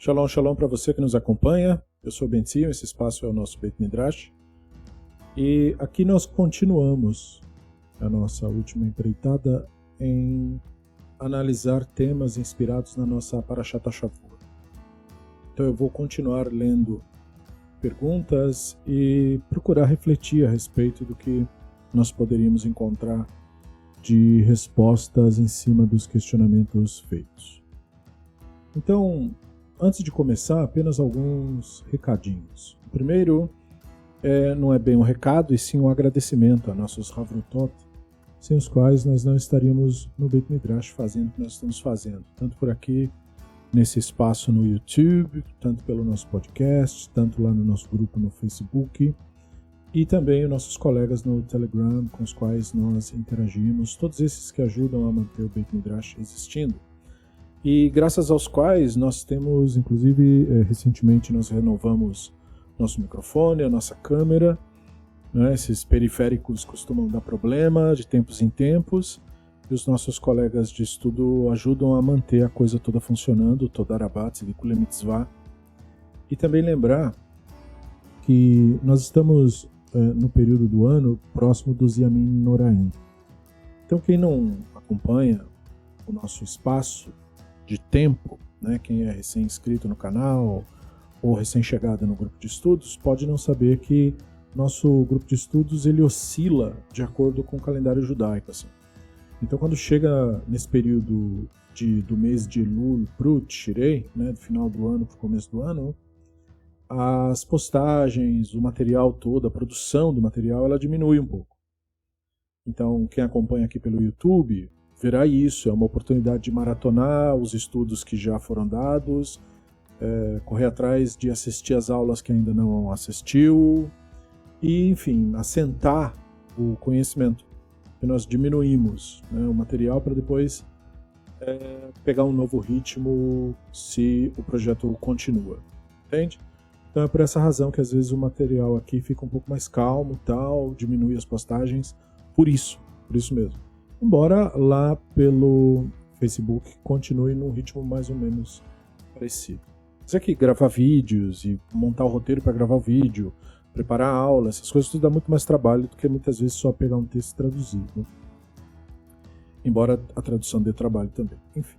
Shalom, shalom para você que nos acompanha. Eu sou Ben Zion, esse espaço é o nosso Beit Midrash. E aqui nós continuamos a nossa última empreitada em analisar temas inspirados na nossa Parashat HaShavua. Então eu vou continuar lendo perguntas e procurar refletir a respeito do que nós poderíamos encontrar de respostas em cima dos questionamentos feitos. Então, antes de começar, apenas alguns recadinhos. O primeiro não é bem um recado, e sim um agradecimento a nossos Havrutot, sem os quais nós não estaríamos no Beit Midrash fazendo o que nós estamos fazendo, tanto por aqui, nesse espaço no YouTube, tanto pelo nosso podcast, tanto lá no nosso grupo no Facebook, e também os nossos colegas no Telegram, com os quais nós interagimos, todos esses que ajudam a manter o Beit Midrash existindo. E graças aos quais nós temos, inclusive, recentemente nós renovamos nosso microfone, a nossa câmera, né? Esses periféricos costumam dar problema de tempos em tempos, e os nossos colegas de estudo ajudam a manter a coisa toda funcionando, toda Arabat, Vikule Mitzvah. E também lembrar que nós estamos no período do ano próximo dos Yamim Noraim. Então quem não acompanha o nosso espaço de tempo, né, quem é recém-inscrito no canal ou recém-chegado no grupo de estudos, pode não saber que nosso grupo de estudos ele oscila de acordo com o calendário judaico. Assim. Então quando chega nesse período do mês de Elul para o Tishrei, né, do final do ano para o começo do ano, as postagens, o material todo, a produção do material, ela diminui um pouco. Então quem acompanha aqui pelo YouTube verá isso, é uma oportunidade de maratonar os estudos que já foram dados, correr atrás de assistir as aulas que ainda não assistiu, e, enfim, assentar o conhecimento. E nós diminuímos, né, o material para depois pegar um novo ritmo se o projeto continua, entende? Então é por essa razão que às vezes o material aqui fica um pouco mais calmo, tal, diminui as postagens, por isso mesmo. Embora lá pelo Facebook continue num ritmo mais ou menos parecido. Mas é que gravar vídeos e montar o roteiro para gravar o vídeo, preparar a aula, essas coisas tudo dá muito mais trabalho do que muitas vezes só pegar um texto e traduzir. Né? Embora a tradução dê trabalho também. Enfim,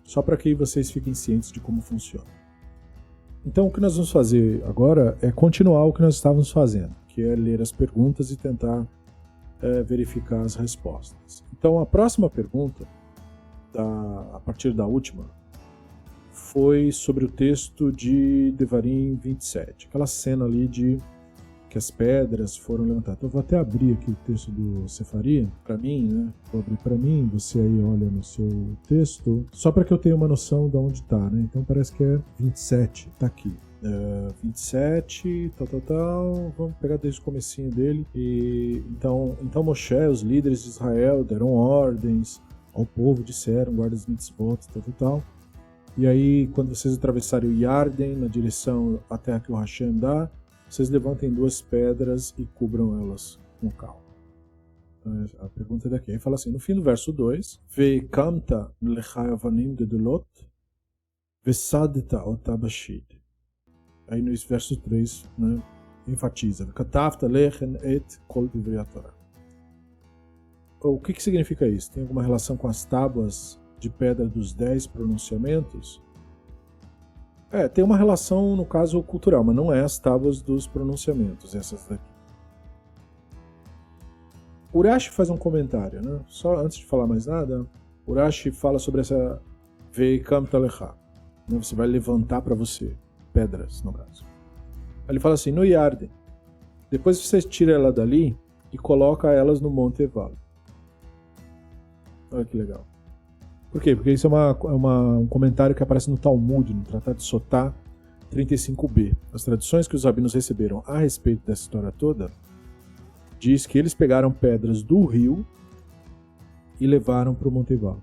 só para que vocês fiquem cientes de como funciona. Então o que nós vamos fazer agora é continuar o que nós estávamos fazendo, que é ler as perguntas e tentar verificar as respostas. Então a próxima pergunta, a partir da última, foi sobre o texto de Devarim 27, aquela cena ali de que as pedras foram levantadas. Então eu vou até abrir aqui o texto do Sefaria, para mim, né? Vou abrir para mim, você aí olha no seu texto, só para que eu tenha uma noção de onde está, né? Então parece que é 27, está aqui. 27, tal, vamos pegar desde o comecinho dele. E então Moshe, os líderes de Israel, deram ordens ao povo, disseram, guarda as mitzvot, tal. E aí, quando vocês atravessarem o Yarden, na direção à terra que o Hashem dá, vocês levantem 2 pedras e cubram elas com cal. Então, a pergunta é daqui. Aí fala assim, no fim do verso 2, Ve'kamta lechai avanim gedolot, ve'sadeta ota bashid. Aí no verso 3, né, enfatiza, Katafta lechen et kol divrei Torah. O que significa isso? Tem alguma relação com as tábuas de pedra dos 10 pronunciamentos? Tem uma relação, no caso, cultural, mas não é as tábuas dos pronunciamentos, essas daqui. Urashi faz um comentário, né? Só antes de falar mais nada, Urashi fala sobre essa Veikam Talecha. Você vai levantar para você pedras, no caso. Ele fala assim, no Yarden, depois você tira ela dali e coloca elas no Monte Eval. Olha que legal. Por quê? Porque isso é um comentário que aparece no Talmud, no Tratado de Sotá 35b. As traduções que os rabinos receberam a respeito dessa história toda diz que eles pegaram pedras do rio e levaram para o Monte Eval.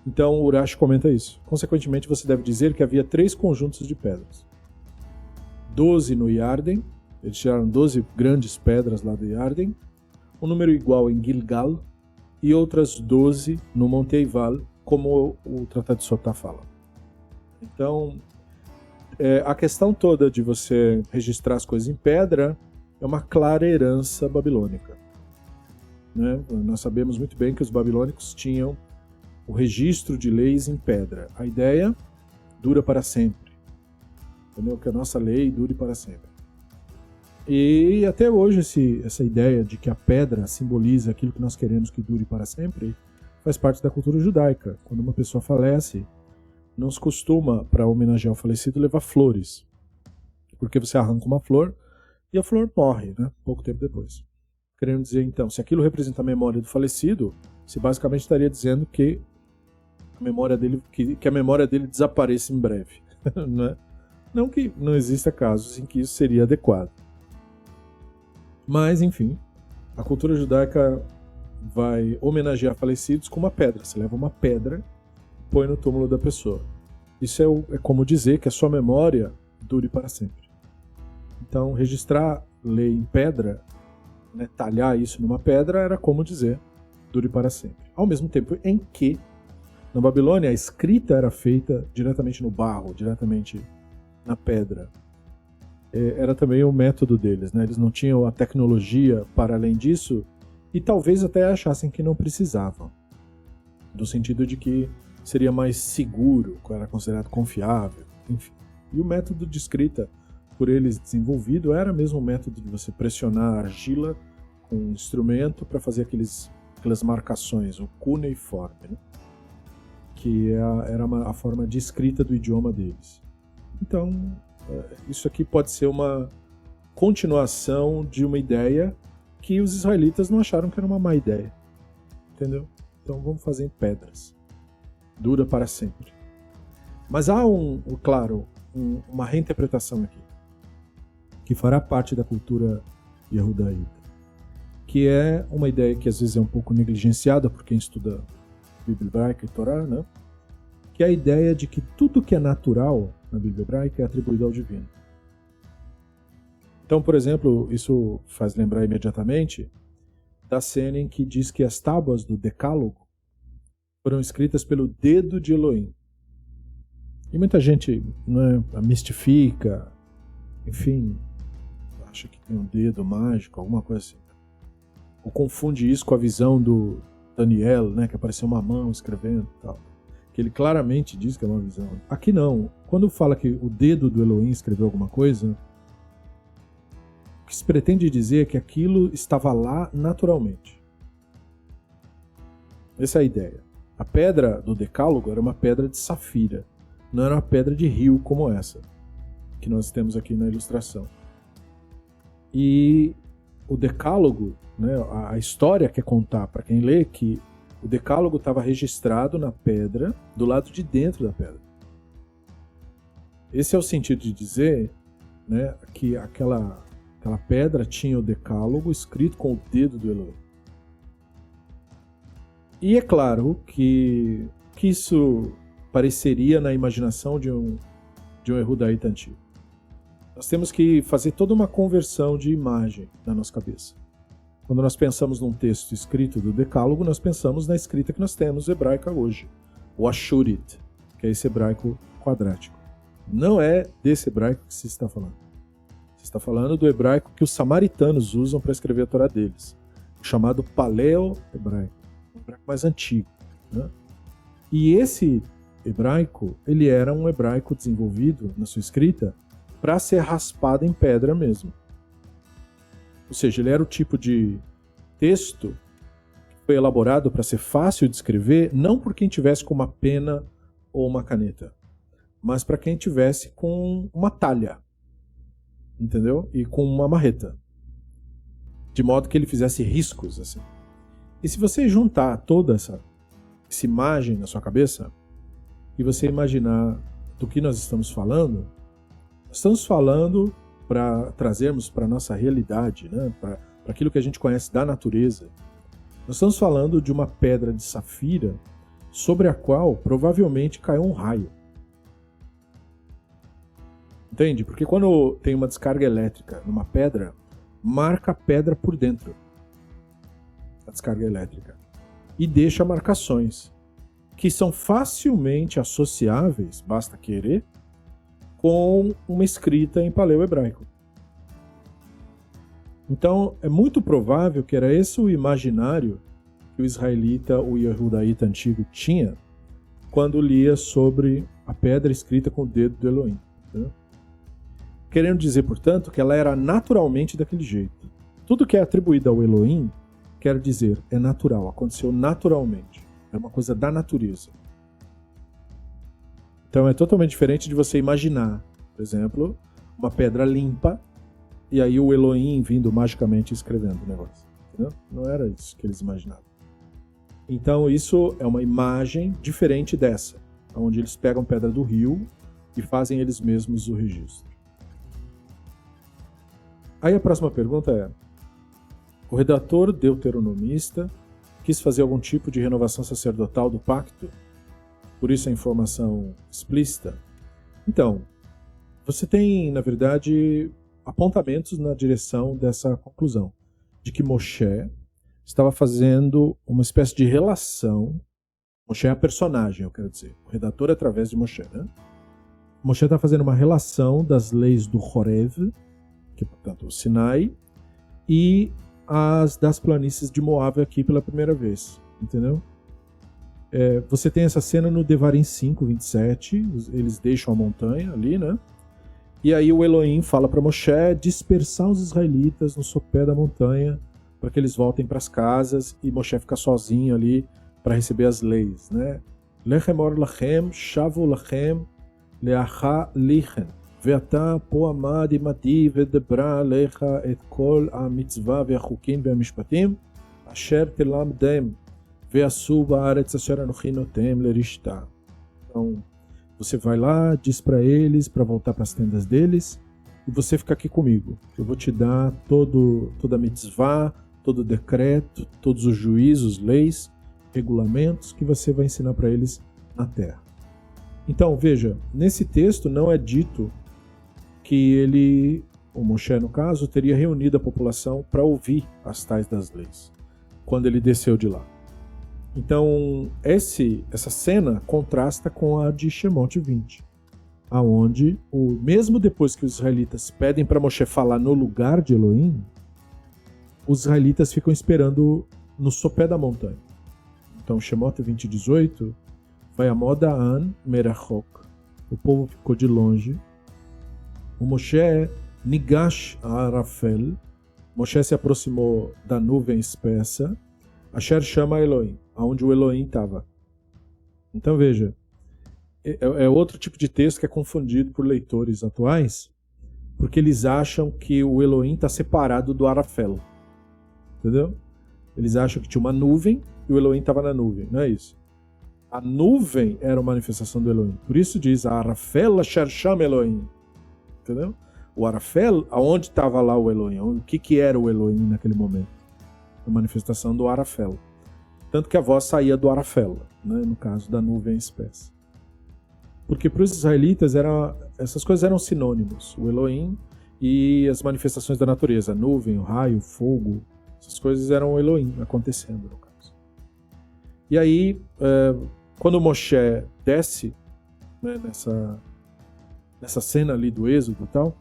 Então o Urashi comenta isso. Consequentemente, você deve dizer que havia 3 conjuntos de pedras. 12 no Yarden, eles tiraram 12 grandes pedras lá do Yarden, um número igual em Gilgal, e outras 12 no Monte Eival, como o Tratado de Sotá fala. Então, A questão toda de você registrar as coisas em pedra é uma clara herança babilônica, né? Nós sabemos muito bem que os babilônicos tinham o registro de leis em pedra. A ideia dura para sempre, entendeu? Que a nossa lei dure para sempre. E até hoje essa ideia de que a pedra simboliza aquilo que nós queremos que dure para sempre faz parte da cultura judaica. Quando uma pessoa falece, não se costuma, para homenagear o falecido, levar flores. Porque você arranca uma flor e a flor morre, né? Pouco tempo depois. Querendo dizer, então, se aquilo representa a memória do falecido, você basicamente estaria dizendo que a memória dele desapareça em breve. Né? Não que não exista casos em que isso seria adequado. Mas, enfim, a cultura judaica vai homenagear falecidos com uma pedra. Você leva uma pedra, põe no túmulo da pessoa. Isso é como dizer que a sua memória dure para sempre. Então, registrar lei em pedra, né, talhar isso numa pedra, era como dizer dure para sempre. Ao mesmo tempo em que, na Babilônia, a escrita era feita diretamente no barro, diretamente na pedra. Era também o método deles, né? Eles não tinham a tecnologia para além disso e talvez até achassem que não precisavam, no sentido de que seria mais seguro, era considerado confiável, enfim. E o método de escrita por eles desenvolvido era mesmo o método de você pressionar a argila com um instrumento para fazer aquelas marcações, o cuneiforme, né? Que era a forma de escrita do idioma deles. Então, isso aqui pode ser uma continuação de uma ideia que os israelitas não acharam que era uma má ideia. Entendeu? Então vamos fazer em pedras. Dura para sempre. Mas há, claro, uma reinterpretação aqui, que fará parte da cultura yehudaíta, que é uma ideia que às vezes é um pouco negligenciada por quem estuda Bíblia hebraica e Torá, né? Que é a ideia de que tudo que é natural na Bíblia hebraica é atribuído ao divino. Então, por exemplo, isso faz lembrar imediatamente da cena em que diz que as tábuas do Decálogo foram escritas pelo dedo de Elohim. E muita gente, né, a mistifica, enfim, acha que tem um dedo mágico, alguma coisa assim. Ou confunde isso com a visão do Daniel, né, que apareceu uma mão escrevendo e tal. Que ele claramente diz que é uma visão. Aqui não. Quando fala que o dedo do Elohim escreveu alguma coisa, o que se pretende dizer é que aquilo estava lá naturalmente. Essa é a ideia. A pedra do Decálogo era uma pedra de safira. Não era uma pedra de rio como essa, que nós temos aqui na ilustração. E o Decálogo, né, a história quer contar para quem lê que o Decálogo estava registrado na pedra, do lado de dentro da pedra. Esse é o sentido de dizer, né, que aquela pedra tinha o Decálogo escrito com o dedo do Elohim. E é claro que isso pareceria na imaginação de um erudito antigo. Nós temos que fazer toda uma conversão de imagem na nossa cabeça. Quando nós pensamos num texto escrito do Decálogo, nós pensamos na escrita que nós temos hebraica hoje, o Ashurit, que é esse hebraico quadrático. Não é desse hebraico que se está falando. Se está falando do hebraico que os samaritanos usam para escrever a Torá deles, o chamado paleo-hebraico, o hebraico mais antigo, né? E esse hebraico, ele era um hebraico desenvolvido na sua escrita para ser raspado em pedra mesmo. Ou seja, ele era o tipo de texto que foi elaborado para ser fácil de escrever, não por quem tivesse com uma pena ou uma caneta, mas para quem tivesse com uma talha, entendeu? E com uma marreta, de modo que ele fizesse riscos assim. E se você juntar toda essa imagem na sua cabeça e você imaginar do que nós estamos falando para trazermos para a nossa realidade, né, para aquilo que a gente conhece da natureza. Nós estamos falando de uma pedra de safira sobre a qual provavelmente caiu um raio. Entende? Porque quando tem uma descarga elétrica numa pedra, marca a pedra por dentro, a descarga elétrica, e deixa marcações que são facilmente associáveis, basta querer, com uma escrita em paleo-hebraico. Então, é muito provável que era esse o imaginário que o israelita, o Yehudaíta antigo tinha quando lia sobre a pedra escrita com o dedo do Elohim. Entendeu? Querendo dizer, portanto, que ela era naturalmente daquele jeito. Tudo que é atribuído ao Elohim, quer dizer, é natural, aconteceu naturalmente. É uma coisa da natureza. Então é totalmente diferente de você imaginar, por exemplo, uma pedra limpa e aí o Elohim vindo magicamente escrevendo o negócio. Entendeu? Não era isso que eles imaginavam. Então isso é uma imagem diferente dessa, onde eles pegam pedra do rio e fazem eles mesmos o registro. Aí a próxima pergunta é: o redator deuteronomista quis fazer algum tipo de renovação sacerdotal do pacto? Por isso a informação explícita? Então, você tem, na verdade, apontamentos na direção dessa conclusão, de que Moshe estava fazendo uma espécie de relação. Moshe é a personagem, eu quero dizer. O redator é através de Moshe, né? Moshe está fazendo uma relação das leis do Horev, que é, portanto, o Sinai, e as das planícies de Moab aqui pela primeira vez. Entendeu? Você tem essa cena no Devarim 5, 27. Eles deixam a montanha ali, né? E aí o Elohim fala para Moshe dispersar os israelitas no sopé da montanha para que eles voltem para as casas, e Moshe fica sozinho ali para receber as leis, né? Lechem or lachem, shavu lachem, leacha lichen. Ve'ata po amad imati vedebra lecha et kol ha-mitzvah ve'achukim ve'amishpatim asher telamdem ve'asu ba'aretz asher anochi notem lerishta. Então, você vai lá, diz para eles para voltar para as tendas deles, e você fica aqui comigo. Eu vou te dar toda a mitzvah, todo o decreto, todos os juízos, leis, regulamentos que você vai ensinar para eles na terra. Então, veja, nesse texto não é dito que ele, o Moshe no caso, teria reunido a população para ouvir as tais das leis, quando ele desceu de lá. Então, essa cena contrasta com a de Shemot 20, aonde, mesmo depois que os israelitas pedem para Moshe falar no lugar de Elohim, os israelitas ficam esperando no sopé da montanha. Então, Shemot 20, 18, vai a Moda'an Merachok. O povo ficou de longe. O Moshe Nigash Arafel. Moshe se aproximou da nuvem espessa. Asher chama Elohim, aonde o Elohim estava. Então, veja, é outro tipo de texto que é confundido por leitores atuais, porque eles acham que o Elohim está separado do Arafel. Entendeu? Eles acham que tinha uma nuvem e o Elohim estava na nuvem. Não é isso. A nuvem era uma manifestação do Elohim. Por isso diz Arafel asher chama Elohim. Entendeu? O Arafel, aonde estava lá o Elohim? O que era o Elohim naquele momento? A manifestação do Arafel. Tanto que a voz saía do Arafel, né? No caso da nuvem espessa. Porque para os israelitas essas coisas eram sinônimos. O Elohim e as manifestações da natureza. A nuvem, o raio, o fogo. Essas coisas eram o Elohim acontecendo, no caso. E aí, quando Moshe desce, né, nessa cena ali do Êxodo e tal,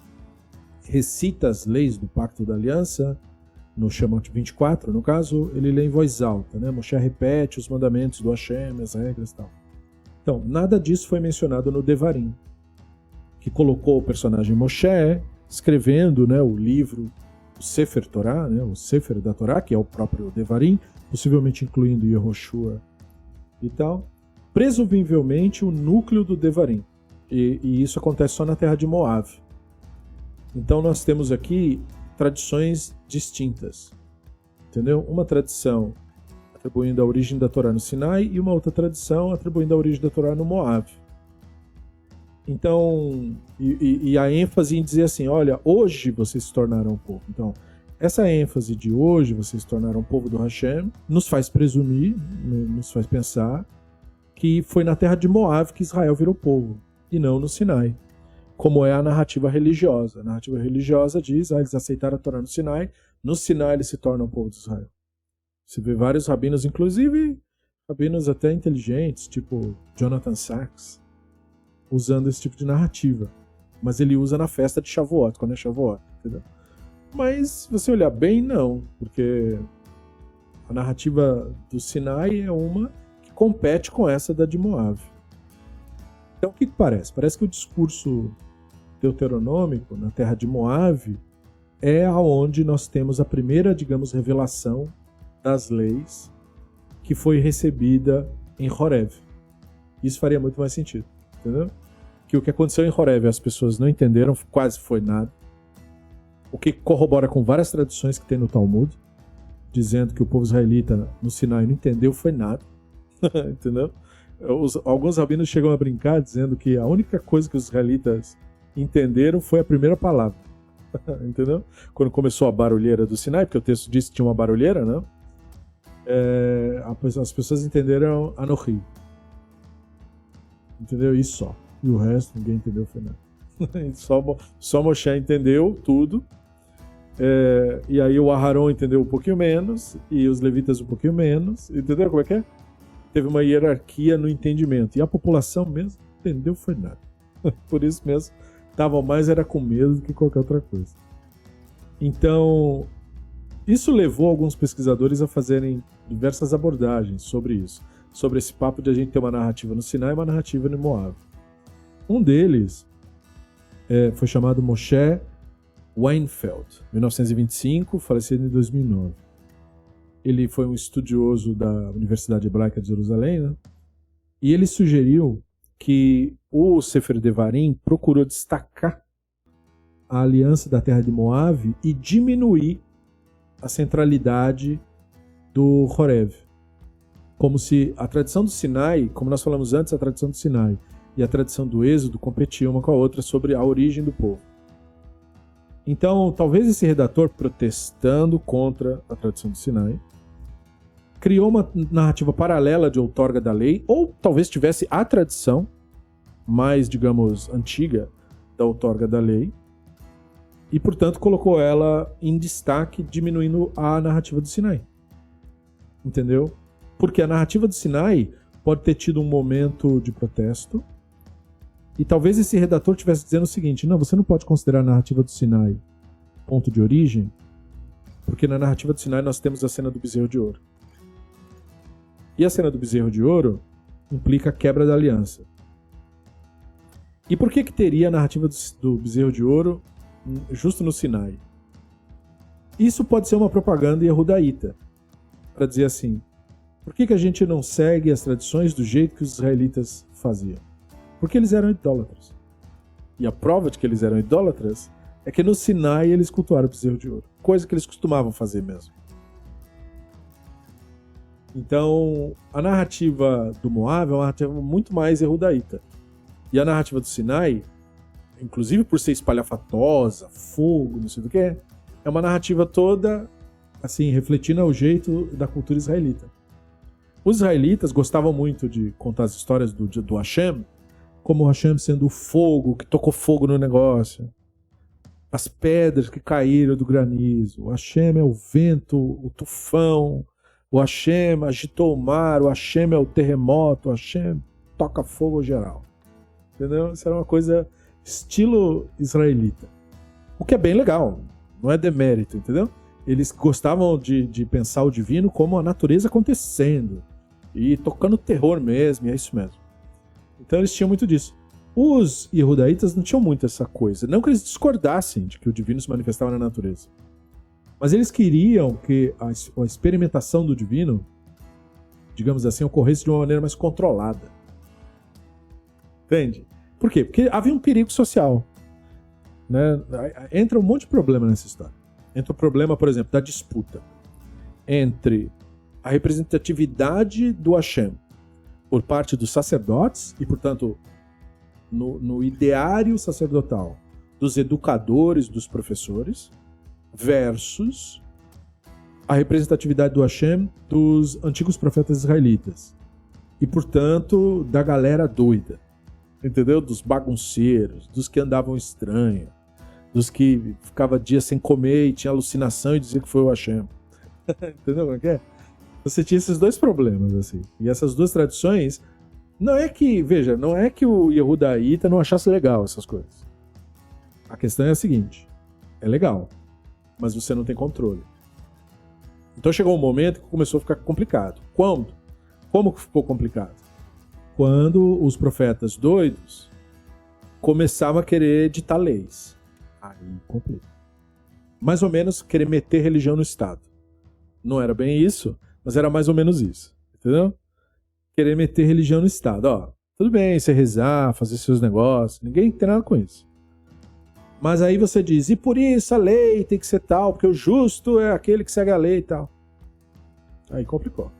recita as leis do Pacto da Aliança, no Shemot 24, no caso, ele lê em voz alta, né? Moshe repete os mandamentos do Hashem, as regras e tal. Então, nada disso foi mencionado no Devarim, que colocou o personagem Moshe escrevendo, né, o livro, o Sefer Torah, né, o Sefer da Torá, que é o próprio Devarim, possivelmente incluindo Yehoshua e tal, presumivelmente o núcleo do Devarim. E isso acontece só na terra de Moab. Então nós temos aqui tradições distintas, entendeu? Uma tradição atribuindo a origem da Torá no Sinai e uma outra tradição atribuindo a origem da Torá no Moab. Então, e a ênfase em dizer assim, olha, hoje vocês se tornaram um povo. Então, essa ênfase de hoje vocês se tornaram um povo do Hashem nos faz presumir, nos faz pensar que foi na terra de Moab que Israel virou povo e não no Sinai. Como é a narrativa religiosa. A narrativa religiosa diz, eles aceitaram a Torá no Sinai eles se tornam o povo de Israel. Você vê vários rabinos, inclusive rabinos até inteligentes, tipo Jonathan Sacks, usando esse tipo de narrativa. mas ele usa na festa de Shavuot, quando é Shavuot, entendeu? Mas, se você olhar bem, não, porque a narrativa do Sinai é uma que compete com essa da de Moab. Então, o que parece? Parece que o discurso deuteronômico na terra de Moab é aonde nós temos a primeira, digamos, revelação das leis que foi recebida em Horeb. Isso faria muito mais sentido, entendeu? Que o que aconteceu em Horeb as pessoas não entenderam, quase foi nada. O que corrobora com várias tradições que tem no Talmud, dizendo que o povo israelita no Sinai não entendeu foi nada, entendeu? Alguns rabinos chegam a brincar dizendo que a única coisa que os israelitas entenderam foi a primeira palavra, entendeu? Quando começou a barulheira do Sinai, porque o texto disse que tinha uma barulheira, né? As pessoas entenderam Anohi, entendeu? E só. E o resto ninguém entendeu foi nada. Só Moshe entendeu tudo. E aí o Aharon entendeu um pouquinho menos e os levitas um pouquinho menos, entendeu como é que é? Teve uma hierarquia no entendimento e a população mesmo entendeu foi nada. Por isso mesmo estavam mais era com medo do que qualquer outra coisa. Então isso levou alguns pesquisadores a fazerem diversas abordagens sobre isso, sobre esse papo de a gente ter uma narrativa no Sinai e uma narrativa no Moab. Um deles foi chamado Moshe Weinfeld, 1925, falecido em 2009. Ele foi um estudioso da Universidade Hebraica de Jerusalém, né? E ele sugeriu que o Sefer Devarim procurou destacar a aliança da terra de Moab e diminuir a centralidade do Horeb. Como se a tradição do Sinai, como nós falamos antes, a tradição do Sinai e a tradição do Êxodo competiam uma com a outra sobre a origem do povo. Então, talvez esse redator, protestando contra a tradição do Sinai, criou uma narrativa paralela de outorga da lei, ou talvez tivesse a tradição mais, digamos, antiga da outorga da lei, e, portanto, colocou ela em destaque, diminuindo a narrativa do Sinai. Entendeu? Porque a narrativa do Sinai pode ter tido um momento de protesto, e talvez esse redator estivesse dizendo o seguinte: não, você não pode considerar a narrativa do Sinai ponto de origem, porque na narrativa do Sinai nós temos a cena do bezerro de ouro. E a cena do bezerro de ouro implica a quebra da aliança. E por que teria a narrativa do bezerro de ouro justo no Sinai? Isso pode ser uma propaganda yehudaíta, para dizer assim: por que a gente não segue as tradições do jeito que os israelitas faziam? Porque eles eram idólatras. E a prova de que eles eram idólatras é que no Sinai eles cultuaram o bezerro de ouro. Coisa que eles costumavam fazer mesmo. Então, a narrativa do Moab é uma narrativa muito mais yehudaíta. E a narrativa do Sinai, inclusive por ser espalhafatosa, fogo, não sei do que, é uma narrativa toda, assim, refletindo ao jeito da cultura israelita. Os israelitas gostavam muito de contar as histórias do Hashem, como o Hashem sendo o fogo, que tocou fogo no negócio. As pedras que caíram do granizo. O Hashem é o vento, o tufão. O Hashem agitou o mar. O Hashem é o terremoto. O Hashem toca fogo geral. Entendeu? Isso era uma coisa estilo israelita. O que é bem legal. Não é demérito, entendeu? Eles gostavam de pensar o divino como a natureza acontecendo. E tocando terror mesmo, e é isso mesmo. Então eles tinham muito disso. Os yehudaítas não tinham muito essa coisa. Não que eles discordassem de que o divino se manifestava na natureza. Mas eles queriam que a experimentação do divino, digamos assim, ocorresse de uma maneira mais controlada. Entende? Por quê? Porque havia um perigo social. Né? Entra um monte de problema nessa história. Entra o problema, por exemplo, da disputa entre a representatividade do Hashem por parte dos sacerdotes e, portanto, no ideário sacerdotal dos educadores, dos professores, versus a representatividade do Hashem dos antigos profetas israelitas e, portanto, da galera doida, entendeu? Dos bagunceiros, dos que andavam estranho, dos que ficava dias sem comer e tinha alucinação e dizia que foi o Hashem. Entendeu como é que é? Você tinha esses dois problemas, assim. E essas duas tradições, não é que, veja, não é que o yehudaíta não achasse legal essas coisas. A questão é a seguinte, é legal, mas você não tem controle. Então chegou um momento que começou a ficar complicado. Quando? Como que ficou complicado? Quando os profetas doidos começavam a querer ditar leis. Aí complica. Mais ou menos querer meter religião no Estado. Não era bem isso, mas era mais ou menos isso. Entendeu? Querer meter religião no Estado. Ó, tudo bem você rezar, fazer seus negócios, ninguém tem nada com isso. Mas aí você diz, e por isso a lei tem que ser tal, porque o justo é aquele que segue a lei e tal. Aí complicou.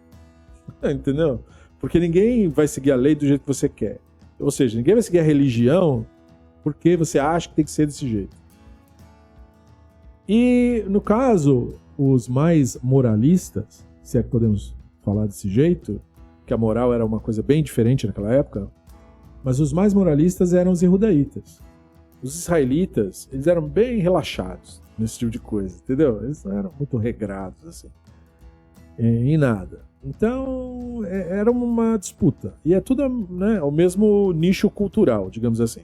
Entendeu? Porque ninguém vai seguir a lei do jeito que você quer. Ou seja, ninguém vai seguir a religião porque você acha que tem que ser desse jeito. E, no caso, os mais moralistas, se é que podemos falar desse jeito, que a moral era uma coisa bem diferente naquela época, mas os mais moralistas eram os erudaítas. Os israelitas, eles eram bem relaxados nesse tipo de coisa, entendeu? Eles não eram muito regrados, assim, em nada. Então, era uma disputa. E é tudo, né, o mesmo nicho cultural, digamos assim.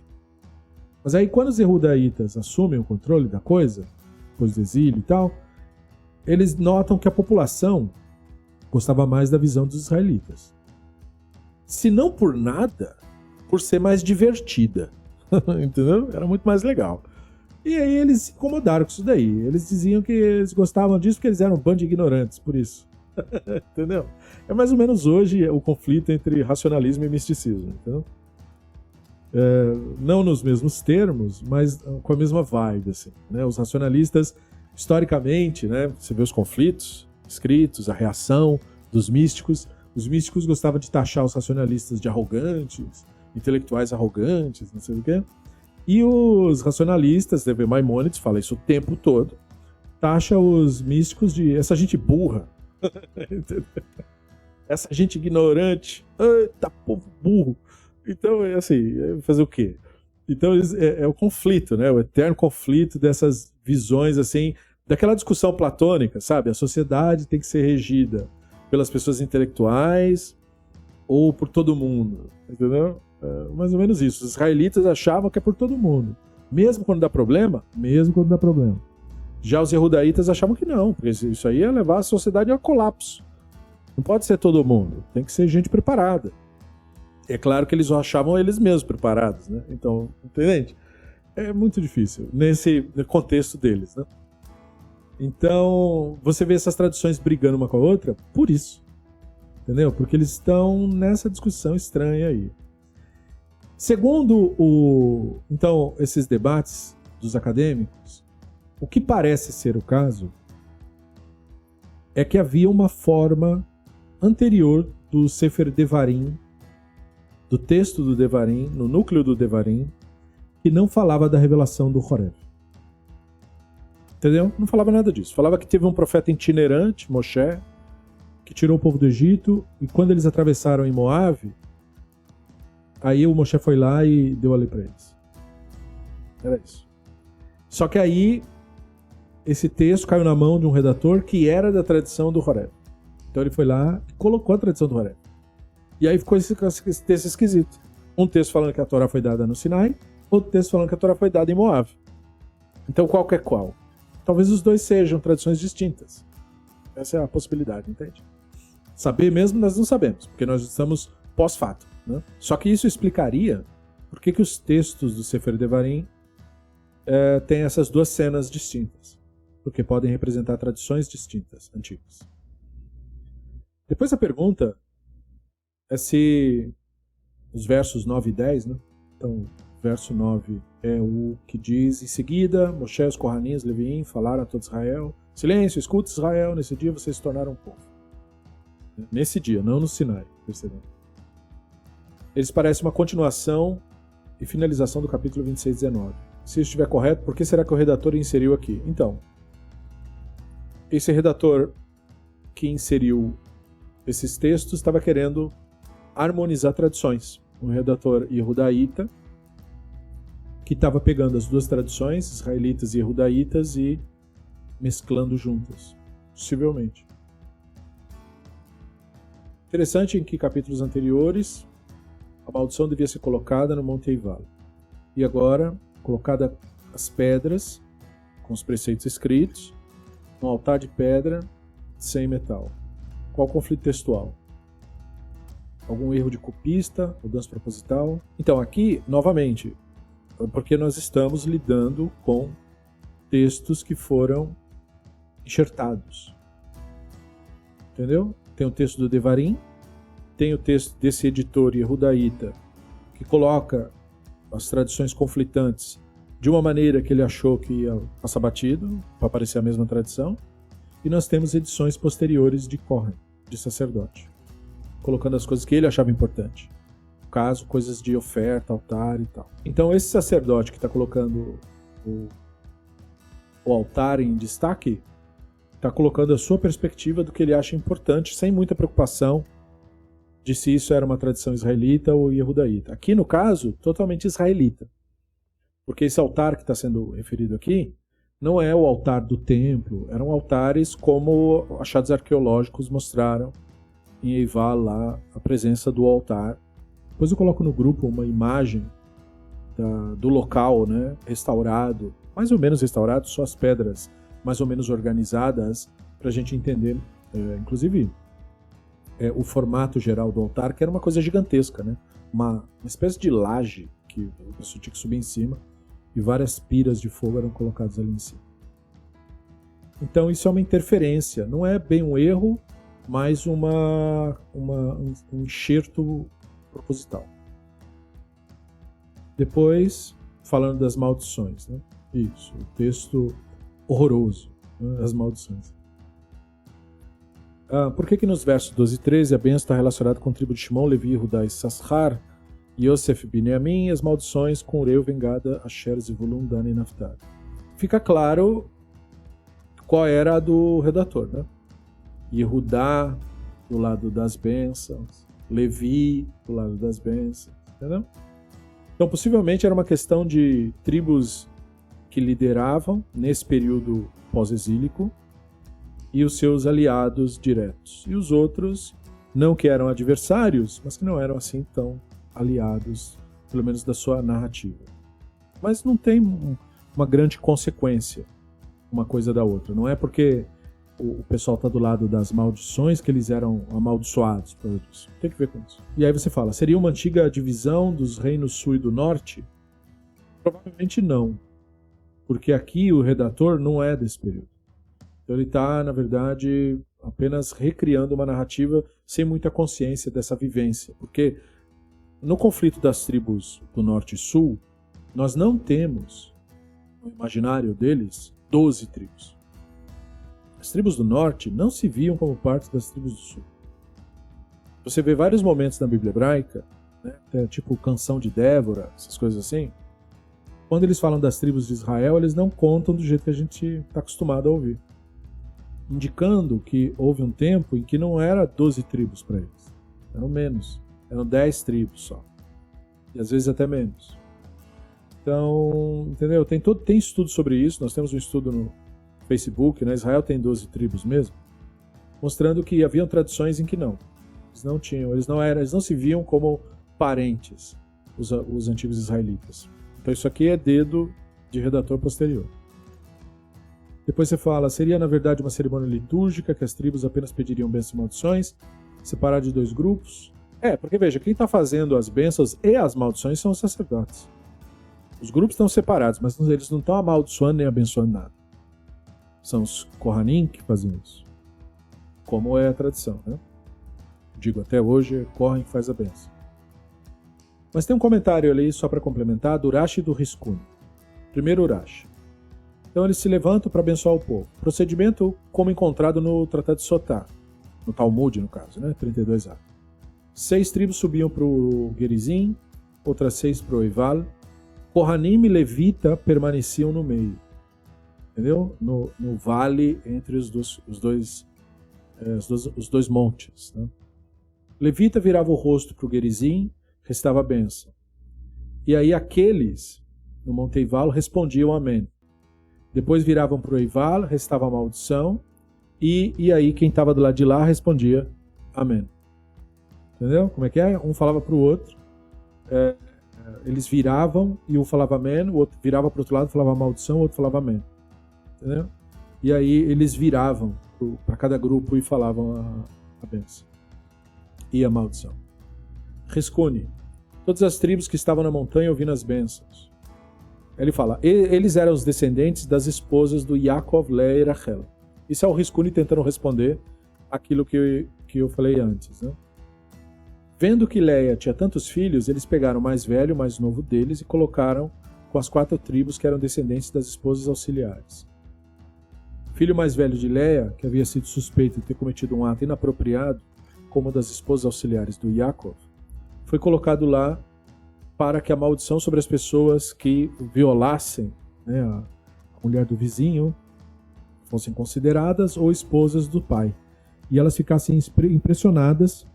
Mas aí, quando os erudaítas assumem o controle da coisa, depois do exílio e tal, eles notam que a população gostava mais da visão dos israelitas. Se não por nada, por ser mais divertida. Entendeu? Era muito mais legal. E aí eles se incomodaram com isso daí. Eles diziam que eles gostavam disso porque eles eram um bando de ignorantes, por isso. Entendeu? É mais ou menos hoje o conflito entre racionalismo e misticismo. Entendeu? Não nos mesmos termos, mas com a mesma vibe, assim, né? Os racionalistas, historicamente, né, você vê os conflitos escritos, a reação dos místicos. Os místicos gostavam de taxar os racionalistas de arrogantes, intelectuais arrogantes, não sei o quê. E os racionalistas, deve Maimônides fala isso o tempo todo, taxa os místicos de essa gente burra, essa gente ignorante, eita povo burro. Então, é assim, fazer o quê? Então, é o conflito, né? O eterno conflito dessas visões, assim, daquela discussão platônica, sabe? A sociedade tem que ser regida pelas pessoas intelectuais ou por todo mundo, entendeu? Mais ou menos isso. Os israelitas achavam que é por todo mundo. Mesmo quando dá problema, Já os erudaítas achavam que não, porque isso aí ia levar a sociedade ao colapso. Não pode ser todo mundo, tem que ser gente preparada. É claro que eles achavam eles mesmos preparados, né? Então, entende? É muito difícil nesse contexto deles, né? Então, você vê essas tradições brigando uma com a outra por isso. Entendeu? Porque eles estão nessa discussão estranha aí. Segundo então, esses debates dos acadêmicos, o que parece ser o caso é que havia uma forma anterior do Sefer Devarim, do texto do Devarim, no núcleo do Devarim, que não falava da revelação do Horeb. Entendeu? Não falava nada disso. Falava que teve um profeta itinerante, Moshe, que tirou o povo do Egito, e quando eles atravessaram em Moab, aí o Moshe foi lá e deu a lei para eles. Era isso. Só que aí, esse texto caiu na mão de um redator que era da tradição do Horeb. Então ele foi lá e colocou a tradição do Horeb. E aí ficou esse texto esquisito. Um texto falando que a Torá foi dada no Sinai, outro texto falando que a Torá foi dada em Moab. Então qual que é qual? Talvez os dois sejam tradições distintas. Essa é a possibilidade, entende? Saber mesmo nós não sabemos, porque nós estamos pós-fato, né? Só que isso explicaria por que os textos do Sefer Devarim têm essas duas cenas distintas. Porque podem representar tradições distintas, antigas. Depois a pergunta é se os versos 9 e 10, né? Então, verso 9 é o que diz: em seguida, Moshe, os Kohanim, os Leviim falaram a todo Israel: silêncio, escuta Israel, nesse dia vocês se tornaram um povo. Nesse dia, não no Sinai, percebendo. Eles parecem uma continuação e finalização do capítulo 26, 19. Se isso estiver correto, por que será que o redator inseriu aqui? Então, esse redator que inseriu esses textos estava querendo harmonizar tradições. Um redator yehudaíta que estava pegando as duas tradições, israelitas e yehudaítas, e mesclando juntas, possivelmente. Interessante em que capítulos anteriores a maldição devia ser colocada no Monte Eival. E agora, colocada as pedras com os preceitos escritos, um altar de pedra sem metal. Qual o conflito textual? Algum erro de copista, mudança proposital? Então aqui, novamente, porque nós estamos lidando com textos que foram enxertados. Entendeu? Tem o texto do Devarim, tem o texto desse editor Yehudaíta, que coloca as tradições conflitantes de uma maneira que ele achou que ia passar batido, para parecer a mesma tradição, e nós temos edições posteriores de Kohen, de sacerdote, colocando as coisas que ele achava importante. No caso, coisas de oferta, altar e tal. Então esse sacerdote que está colocando o altar em destaque, está colocando a sua perspectiva do que ele acha importante, sem muita preocupação de se isso era uma tradição israelita ou yehudaíta. Aqui, no caso, totalmente israelita. Porque esse altar que está sendo referido aqui não é o altar do templo, eram altares como achados arqueológicos mostraram em Eival lá, a presença do altar. Depois eu coloco no grupo uma imagem do local, né, restaurado, mais ou menos restaurado, só as pedras mais ou menos organizadas, para a gente entender, inclusive, o formato geral do altar, que era uma coisa gigantesca, né? Uma espécie de laje que a pessoa tinha que subir em cima e várias piras de fogo eram colocadas ali em cima. Então isso é uma interferência, não é bem um erro, mas um enxerto proposital. Depois, falando das maldições, né? Isso, o texto horroroso, né? As maldições. Por que nos versos 12 e 13 a bênção está relacionada com a tribo de Shimon, Levi, Judá e Saschar, Yosef, Binyamin, e as maldições com Reuven, Gada, Asher, Zevulun, Dan e Naftali? Fica claro qual era a do redator, né? Yehudá, do lado das bênçãos, Levi, do lado das bênçãos, entendeu? Então, possivelmente era uma questão de tribos que lideravam nesse período pós-exílico e os seus aliados diretos. E os outros, não que eram adversários, mas que não eram assim tão aliados, pelo menos da sua narrativa. Mas não tem uma grande consequência uma coisa da outra. Não é porque o pessoal está do lado das maldições que eles eram amaldiçoados. Tem que ver com isso. E aí você fala, seria uma antiga divisão dos reinos sul e do norte? Provavelmente não. Porque aqui o redator não é desse período. Então ele está, na verdade, apenas recriando uma narrativa sem muita consciência dessa vivência. Porque no conflito das tribos do norte e sul, nós não temos, no imaginário deles, 12 tribos. As tribos do norte não se viam como parte das tribos do sul. Você vê vários momentos na Bíblia hebraica, né, tipo Canção de Débora, essas coisas assim. Quando eles falam das tribos de Israel, eles não contam do jeito que a gente está acostumado a ouvir. Indicando que houve um tempo em que não era 12 tribos para eles. Eram menos. Eram 10 tribos só. E às vezes até menos. Então, entendeu? Tem estudo sobre isso. Nós temos um estudo no Facebook, né? Israel tem 12 tribos mesmo. Mostrando que haviam tradições em que não. Eles não se viam como parentes, os antigos israelitas. Então isso aqui é dedo de redator posterior. Depois você fala, seria na verdade uma cerimônia litúrgica que as tribos apenas pediriam bênçãos e maldições, separado de 2 grupos? Porque veja, quem está fazendo as bênçãos e as maldições são os sacerdotes. Os grupos estão separados, mas eles não estão amaldiçoando nem abençoando nada. São os Kohanim que fazem isso. Como é a tradição, né? Digo, até hoje é Kohen que faz a bênção. Mas tem um comentário ali, só para complementar, do Urashi e do Riskun. Primeiro Urashi. Então eles se levantam para abençoar o povo. Procedimento como encontrado no Tratado de Sotá, no Talmud, no caso, né? 32a. 6 tribos subiam para o Gerizim, outras 6 para o Eival. Kohanim e Levita permaneciam no meio. Entendeu? No vale entre os dois montes. Né? Levita virava o rosto para o Gerizim, restava a bênção. E aí aqueles, no Monte Eival, respondiam amém. Depois viravam para o Eival, restava a maldição. E aí quem estava do lado de lá respondia amém. Entendeu? Como é que é? Um falava para o outro. eles viravam e um falava amém, o outro virava para o outro lado, falava maldição, o outro falava amém. Entendeu? E aí eles viravam para cada grupo e falavam a bênção e a maldição. Riscone. Todas as tribos que estavam na montanha ouvindo as bênçãos. Ele fala, eles eram os descendentes das esposas do Yaakov, Leia e Rachel. Isso é o Riscone tentando responder aquilo que eu falei antes, né? Vendo que Leia tinha tantos filhos, eles pegaram o mais velho, o mais novo deles e colocaram com as 4 tribos que eram descendentes das esposas auxiliares. O filho mais velho de Leia, que havia sido suspeito de ter cometido um ato inapropriado, como uma das esposas auxiliares do Yaakov, foi colocado lá para que a maldição sobre as pessoas que violassem, né, a mulher do vizinho fossem consideradas ou esposas do pai. E elas ficassem impressionadas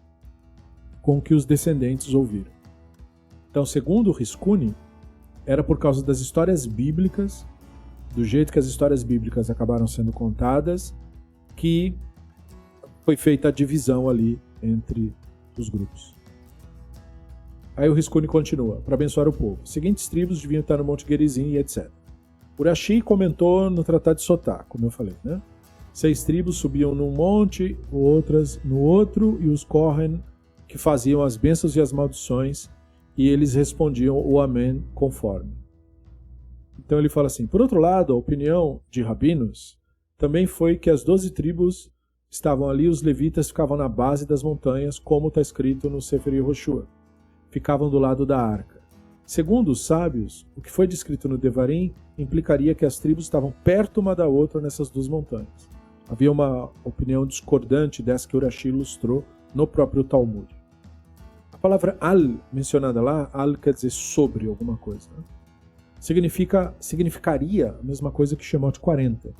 com o que os descendentes ouviram. Então, segundo o Riscone, era por causa das histórias bíblicas, do jeito que as histórias bíblicas acabaram sendo contadas, que foi feita a divisão ali entre os grupos. Aí o Riscone continua, para abençoar o povo. As seguintes tribos deviam estar no Monte Gerizim e etc. Urashi comentou no Tratado de Sotá, como eu falei, né? 6 tribos subiam num monte, outras no outro, e os Kohen que faziam as bênçãos e as maldições, e eles respondiam o amém conforme. Então ele fala assim, por outro lado, a opinião de rabinos também foi que as 12 tribos estavam ali, os levitas ficavam na base das montanhas, como está escrito no Sefer Yehoshua. Ficavam do lado da arca. Segundo os sábios, o que foi descrito no Devarim implicaria que as tribos estavam perto uma da outra nessas 2 montanhas. Havia uma opinião discordante dessa que Urashi ilustrou no próprio Talmud. A palavra al, mencionada lá, al quer dizer sobre alguma coisa. Né? Significaria a mesma coisa que Shemot 40.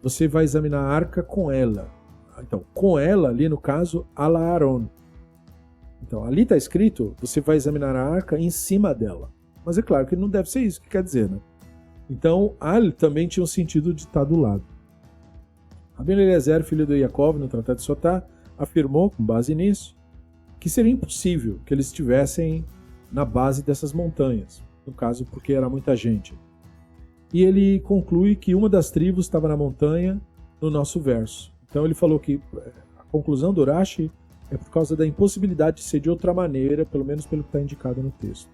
Você vai examinar a arca com ela. Então, com ela, ali no caso, ala Aaron. Então, ali está escrito, você vai examinar a arca em cima dela. Mas é claro que não deve ser isso que quer dizer, né? Então, al também tinha um sentido de estar do lado. Rabbi Eliezer, filho de Yaakov, no Tratado de Sotá, afirmou, com base nisso, que seria impossível que eles estivessem na base dessas montanhas, no caso porque era muita gente. E ele conclui que uma das tribos estava na montanha no nosso verso. Então ele falou que a conclusão do Urashi é por causa da impossibilidade de ser de outra maneira, pelo menos pelo que está indicado no texto.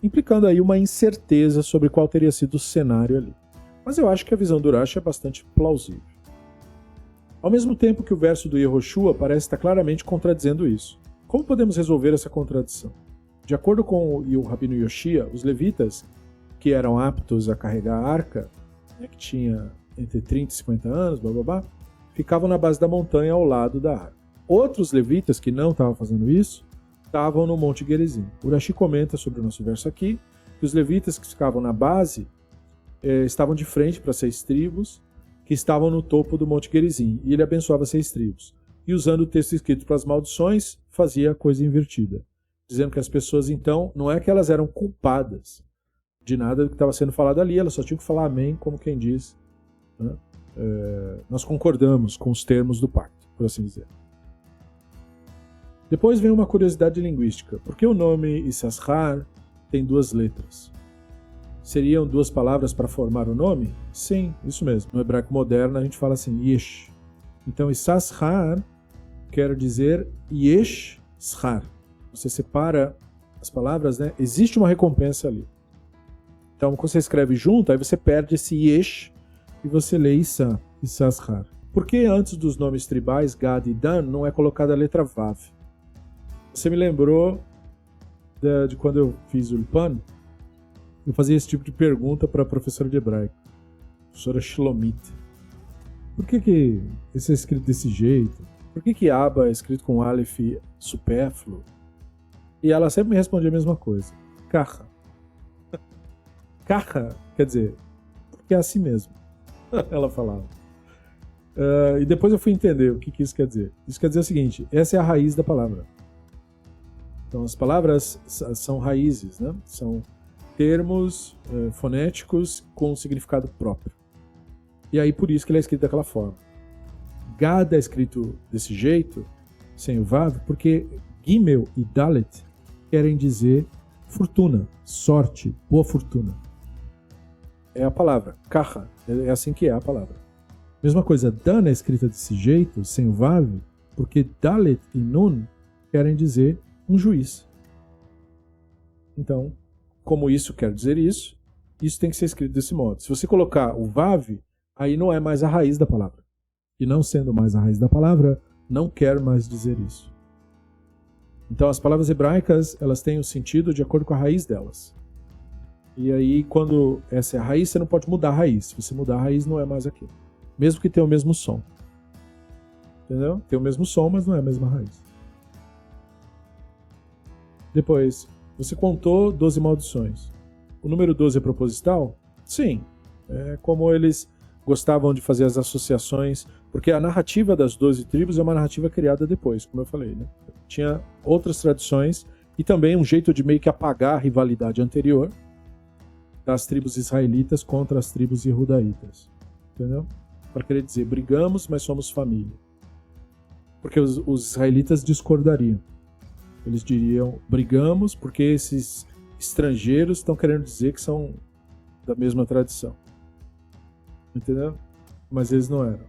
Implicando aí uma incerteza sobre qual teria sido o cenário ali. Mas eu acho que a visão do Urashi é bastante plausível. Ao mesmo tempo que o verso do Yehoshua parece estar claramente contradizendo isso. Como podemos resolver essa contradição? De acordo com o Rabino Yoshia, os levitas, que eram aptos a carregar a arca, né, que tinha entre 30 e 50 anos, blá blá blá, ficavam na base da montanha ao lado da arca. Outros levitas que não estavam fazendo isso, estavam no Monte Gerizim. Urashi comenta sobre o nosso verso aqui, que os levitas que ficavam na base estavam de frente para 6 tribos, que estavam no topo do Monte Gerizim, e ele abençoava 6 tribos. E usando o texto escrito para as maldições, fazia a coisa invertida. Dizendo que as pessoas, então, não é que elas eram culpadas de nada do que estava sendo falado ali, elas só tinham que falar amém, como quem diz, né? Nós concordamos com os termos do pacto, por assim dizer. Depois vem uma curiosidade linguística. Por que o nome Issachar tem 2 letras? Seriam 2 palavras para formar o nome? Sim, isso mesmo. No hebraico moderno a gente fala assim, Yesh. Então Issachar quer dizer Yesh Schar. Você separa as palavras, né? Existe uma recompensa ali. Então quando você escreve junto, aí você perde esse Yesh e você lê Issachar. Por que antes dos nomes tribais, Gad e Dan, não é colocada a letra Vav? Você me lembrou de quando eu fiz o Ulpan, eu fazia esse tipo de pergunta para a professora de hebraico, a professora Shlomit. Por que isso é escrito desse jeito? Por que Abba é escrito com Aleph supérfluo? E ela sempre me respondia a mesma coisa. Kacha. Kacha quer dizer, porque é assim mesmo. Ela falava. E depois eu fui entender o que isso quer dizer. Isso quer dizer o seguinte, essa é a raiz da palavra. Então as palavras são raízes, né? São termos fonéticos com significado próprio. E aí por isso que ele é escrito daquela forma. Gad é escrito desse jeito, sem o Vav, porque Gimel e Dalet querem dizer fortuna, sorte, boa fortuna. É a palavra, kaha, é assim que é a palavra. Mesma coisa, Dan é escrita desse jeito, sem o vav, porque Dalet e Nun querem dizer um juiz. Então, como isso quer dizer isso tem que ser escrito desse modo. Se você colocar o vav, aí não é mais a raiz da palavra. E não sendo mais a raiz da palavra, não quer mais dizer isso. Então as palavras hebraicas, elas têm o sentido de acordo com a raiz delas. E aí, quando essa é a raiz, você não pode mudar a raiz. Se você mudar a raiz, não é mais aquilo. Mesmo que tenha o mesmo som. Entendeu? Tem o mesmo som, mas não é a mesma raiz. Depois, você contou 12 maldições. O número 12 é proposital? Sim. É como eles gostavam de fazer as associações, porque a narrativa das 12 tribos é uma narrativa criada depois, como eu falei, né? Tinha outras tradições e também um jeito de meio que apagar a rivalidade anterior das tribos israelitas contra as tribos jehudaítas. Entendeu? Para querer dizer, brigamos, mas somos família. Porque os israelitas discordariam. Eles diriam, brigamos porque esses estrangeiros estão querendo dizer que são da mesma tradição. Entendeu? Mas eles não eram.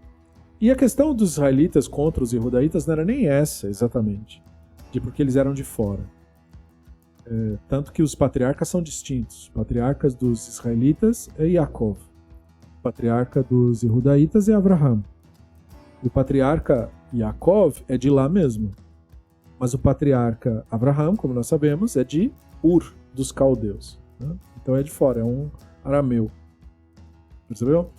E a questão dos israelitas contra os jehudaítas não era nem essa, exatamente. De porque eles eram de fora. Tanto que os patriarcas são distintos. O patriarca dos israelitas é Yaakov. O patriarca dos jehudaítas é Abraham. E o patriarca Yaakov é de lá mesmo. Mas o patriarca Abraham, como nós sabemos, é de Ur, dos caldeus. Né? Então é de fora, é um arameu. Percebeu?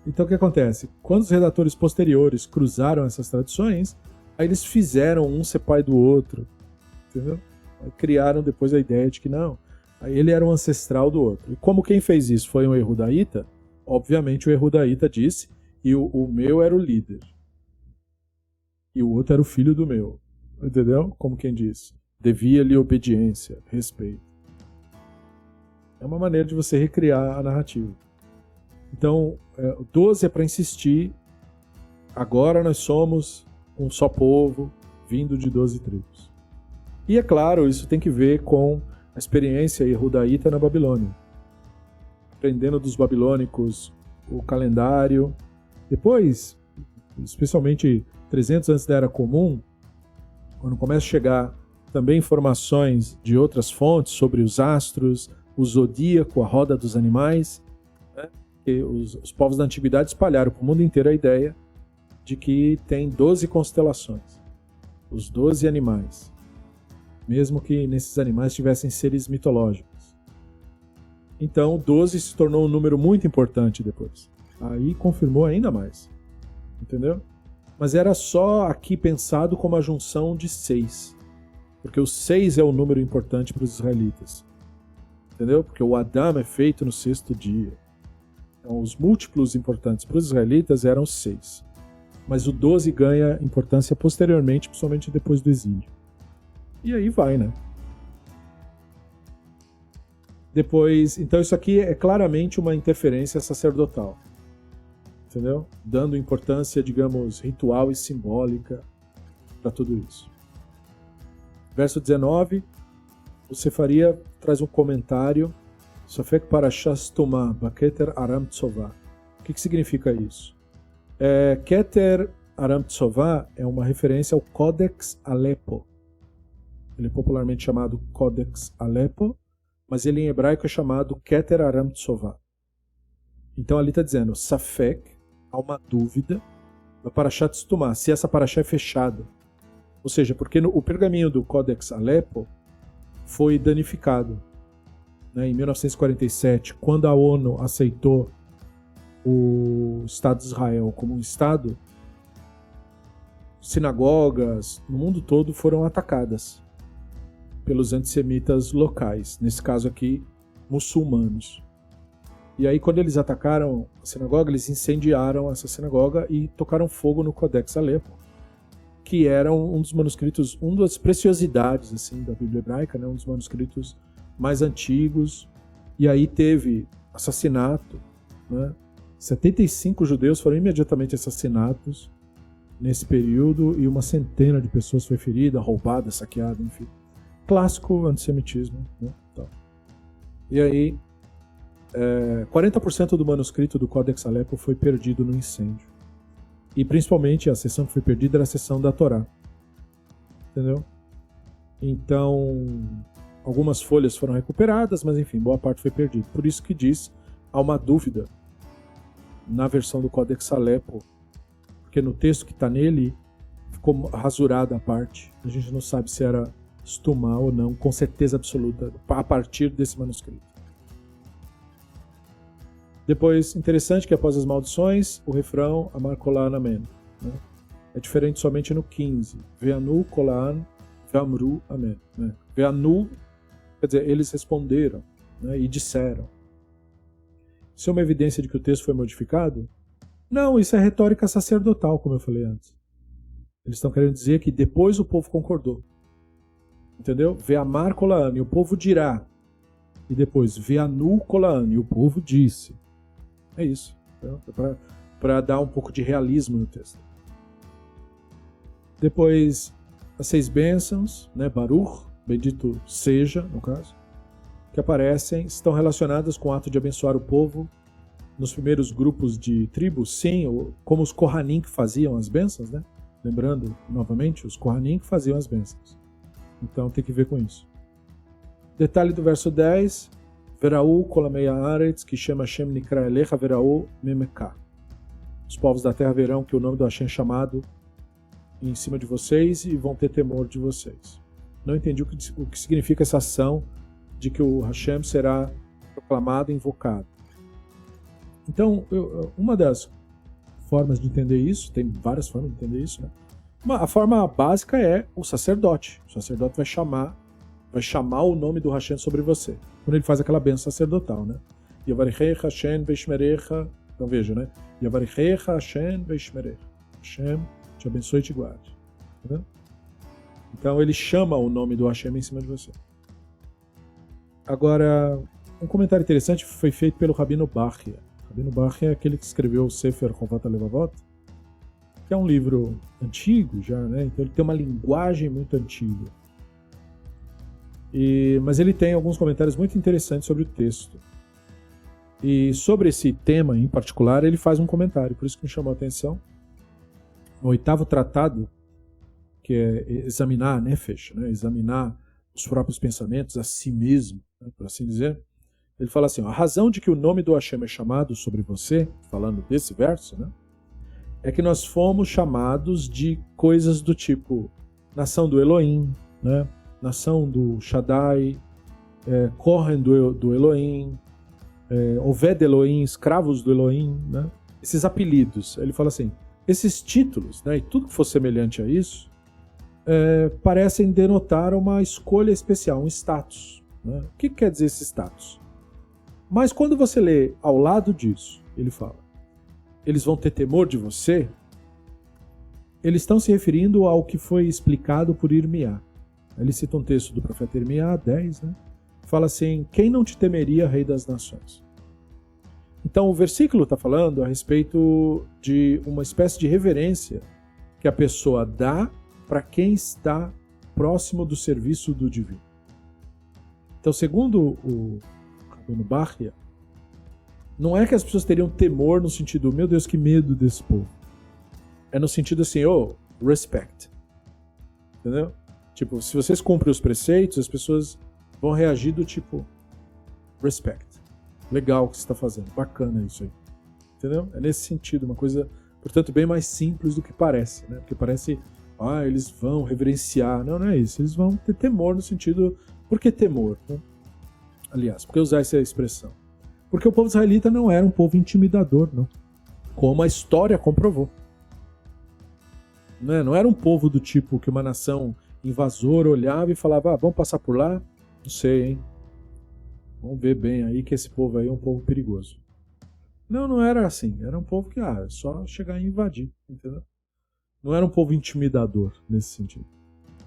Então o que acontece? Quando os redatores posteriores cruzaram essas tradições, aí eles fizeram um ser pai do outro. Entendeu? Aí criaram depois a ideia de que não, aí ele era um ancestral do outro. E como quem fez isso foi um Yehudaíta, obviamente o Yehudaíta disse, e o meu era o líder. E o outro era o filho do meu. Entendeu? Como quem diz. Devia-lhe obediência, respeito. É uma maneira de você recriar a narrativa. Então, 12 é para insistir. Agora nós somos um só povo, vindo de 12 tribos. E é claro, isso tem que ver com a experiência jehudaíta na Babilônia. Aprendendo dos babilônicos o calendário. Depois, especialmente 300 antes da Era Comum, quando começa a chegar também informações de outras fontes sobre os astros, o zodíaco, a roda dos animais, né? E os povos da antiguidade espalharam para o mundo inteiro a ideia de que tem 12 constelações, os 12 animais, mesmo que nesses animais tivessem seres mitológicos. Então 12 se tornou um número muito importante depois. Aí confirmou ainda mais. Entendeu? Mas era só aqui pensado como a junção de 6. Porque o 6 é o número importante para os israelitas. Entendeu? Porque o Adam é feito no 6º dia. Então os múltiplos importantes para os israelitas eram 6. Mas o 12 ganha importância posteriormente, principalmente depois do exílio. E aí vai, né? Depois, então isso aqui é claramente uma interferência sacerdotal. Entendeu? Dando importância, digamos, ritual e simbólica para tudo isso. Verso 19, o Sefaria traz um comentário. Sofek parashas Tumah, Baketer Aram Tsová. O que significa isso? Keter Aram Tsová é uma referência ao Codex Alepo. Ele é popularmente chamado Codex Alepo, mas ele em hebraico é chamado Keter Aram Tsová. Então ali está dizendo, Safek, há uma dúvida da Parashat Tumah, se essa Parashá é fechada. Ou seja, porque o pergaminho do Codex Alepo foi danificado. Né, em 1947, quando a ONU aceitou o Estado de Israel como um Estado, sinagogas no mundo todo foram atacadas pelos antissemitas locais, nesse caso aqui, muçulmanos. E aí, quando eles atacaram a sinagoga, eles incendiaram essa sinagoga e tocaram fogo no Codex Alepo, que era um dos manuscritos, uma das preciosidades assim, da Bíblia hebraica, né, um dos manuscritos mais antigos. E aí teve assassinato, né? 75 judeus foram imediatamente assassinados nesse período e uma centena de pessoas foi ferida, roubada, saqueada, enfim. Clássico antissemitismo, né? Então, e aí, 40% do manuscrito do Codex Alepo foi perdido no incêndio. E principalmente a seção que foi perdida era a seção da Torá. Entendeu? Então, algumas folhas foram recuperadas, mas enfim, boa parte foi perdida. Por isso que diz, há uma dúvida na versão do Codex Alepo, porque no texto que está nele ficou rasurada a parte. A gente não sabe se era Stumá ou não, com certeza absoluta, a partir desse manuscrito. Depois, interessante que após as maldições, o refrão Amar Kolaan Amen, né? É diferente somente no 15. Ve'anu Kolaan Ve'amru Amen. Né? Ve'anu, quer dizer, eles responderam, né, e disseram. Isso é uma evidência de que o texto foi modificado? Não, isso é retórica sacerdotal, como eu falei antes. Eles estão querendo dizer que depois o povo concordou. Entendeu? Ve'amar Kolaan, e o povo dirá. E depois, Ve'anu Kolaan, e o povo disse. É isso. É para dar um pouco de realismo no texto. Depois, as 6 bênçãos, né, Baruch, bendito seja, no caso, que aparecem, estão relacionadas com o ato de abençoar o povo nos primeiros grupos de tribos, sim, como os Kohanim que faziam as bênçãos, né? Lembrando, novamente, os Kohanim que faziam as bênçãos. Então tem que ver com isso. Detalhe do verso 10, Verau kolamei haaretz, que chama Hashem nikra elecha verau memeka. Os povos da terra verão que o nome do Hashem é chamado em cima de vocês e vão ter temor de vocês. Não entendi o que significa essa ação de que o Hashem será proclamado e invocado. Então, uma das formas de entender isso, tem várias formas de entender isso, né? A forma básica é o sacerdote. O sacerdote vai chamar o nome do Hashem sobre você. Quando ele faz aquela bênção sacerdotal, né? Yavarichecha Hashem veishmerecha. Então veja, né? Yavarichecha Hashem veishmerecha. Hashem te abençoe e te guarde. Tá? Então ele chama o nome do Hashem em cima de você. Agora, um comentário interessante foi feito pelo Rabino Bachia. Rabino Bachia é aquele que escreveu o Sefer Chovat HaLevavot, que é um livro antigo já, né? Então ele tem uma linguagem muito antiga. Mas ele tem alguns comentários muito interessantes sobre o texto. E sobre esse tema em particular, ele faz um comentário, por isso que me chamou a atenção. No 8º tratado, que é examinar a Nefesh, né? Examinar os próprios pensamentos, a si mesmo, né? Por assim dizer, ele fala assim, ó, a razão de que o nome do Hashem é chamado sobre você, falando desse verso, né? É que nós fomos chamados de coisas do tipo nação do Elohim, né? Nação do Shaddai, Kohen do Elohim, Oved Elohim, escravos do Elohim, né? Esses apelidos. Ele fala assim, esses títulos, né, e tudo que for semelhante a isso, parecem denotar uma escolha especial, um status. Né? O que quer dizer esse status? Mas quando você lê ao lado disso, ele fala, eles vão ter temor de você, eles estão se referindo ao que foi explicado por Irmiá. Ele cita um texto do profeta Irmiá 10, né? Fala assim, quem não te temeria, rei das nações? Então o versículo está falando a respeito de uma espécie de reverência que a pessoa dá para quem está próximo do serviço do divino. Então, segundo o Rabino Bachia, não é que as pessoas teriam temor no sentido, meu Deus, que medo desse povo. É no sentido assim, respect. Entendeu? Tipo, se vocês cumprem os preceitos, as pessoas vão reagir do tipo, respect. Legal o que você está fazendo, bacana isso aí. Entendeu? É nesse sentido, uma coisa, portanto, bem mais simples do que parece, né? Porque parece, eles vão reverenciar. Não, não é isso. Eles vão ter temor no sentido, por que temor? Né? Aliás, por que usar essa expressão? Porque o povo israelita não era um povo intimidador, não. Como a história comprovou. Não era um povo do tipo que uma nação invasora olhava e falava, vamos passar por lá? Não sei, hein? Vamos ver bem aí que esse povo aí é um povo perigoso. Não era assim. Era um povo que, é só chegar e invadir, entendeu? Não era um povo intimidador nesse sentido.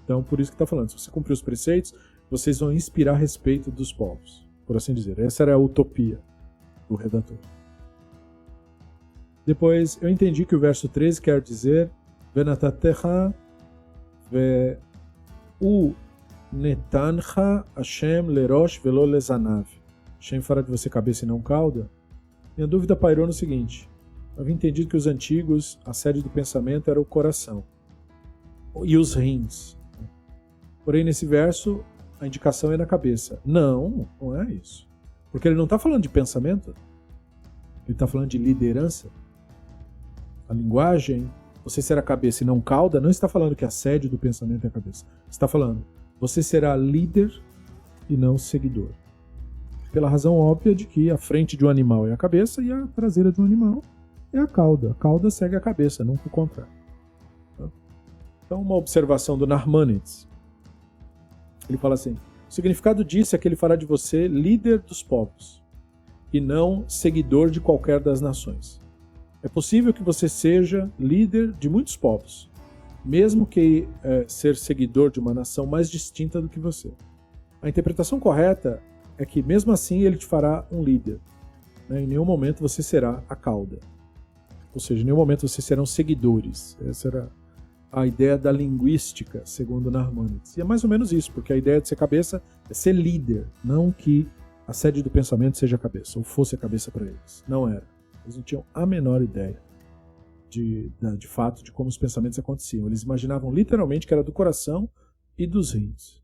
Então, por isso que está falando, se você cumprir os preceitos, vocês vão inspirar respeito dos povos, por assim dizer. Essa era a utopia do redator. Depois, eu entendi que o verso 13 quer dizer Venatatecha ve u Netancha Hashem lerosh velo lezanav. Hashem fará de você cabeça e não cauda. Minha dúvida pairou no seguinte. Eu havia entendido que os antigos, a sede do pensamento era o coração e os rins. Porém, nesse verso, a indicação é na cabeça. Não, não é isso. Porque ele não está falando de pensamento. Ele está falando de liderança. A linguagem, você será cabeça e não cauda, não está falando que a sede do pensamento é a cabeça. Está falando, você será líder e não seguidor. Pela razão óbvia de que a frente de um animal é a cabeça e a traseira de um animal é a cauda. A cauda segue a cabeça, nunca o contrário. Então, uma observação do Narmanides. Ele fala assim, o significado disso é que ele fará de você líder dos povos e não seguidor de qualquer das nações. É possível que você seja líder de muitos povos, mesmo que ser seguidor de uma nação mais distinta do que você. A interpretação correta é que, mesmo assim, ele te fará um líder. Em nenhum momento você será a cauda. Ou seja, em nenhum momento vocês serão seguidores. Essa era a ideia da linguística, segundo Narmanides. E é mais ou menos isso, porque a ideia de ser cabeça é ser líder, não que a sede do pensamento seja a cabeça, ou fosse a cabeça para eles. Não era. Eles não tinham a menor ideia de fato de como os pensamentos aconteciam. Eles imaginavam literalmente que era do coração e dos rins.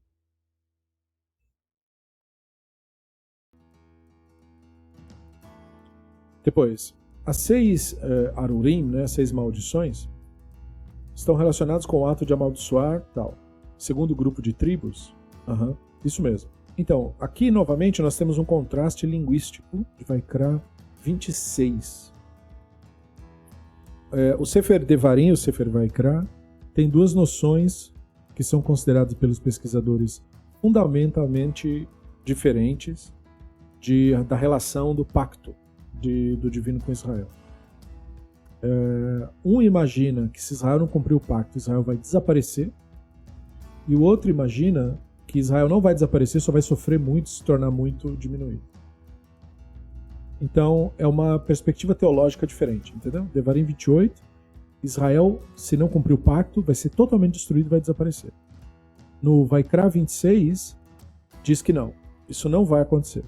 Depois, as 6 arurim, né, as 6 maldições, estão relacionadas com o ato de amaldiçoar, tal. Segundo grupo de tribos, isso mesmo. Então, aqui novamente nós temos um contraste linguístico de Vaikra 26. O Sefer Devarim e o Sefer Vaikra tem 2 noções que são consideradas pelos pesquisadores fundamentalmente diferentes da relação do pacto do divino com Israel. Um imagina que se Israel não cumprir o pacto, Israel vai desaparecer, e o outro imagina que Israel não vai desaparecer, só vai sofrer muito, se tornar muito diminuído. Então, é uma perspectiva teológica diferente, entendeu? Devarim 28, Israel, se não cumprir o pacto, vai ser totalmente destruído e vai desaparecer. No Vaikra 26, diz que não, isso não vai acontecer.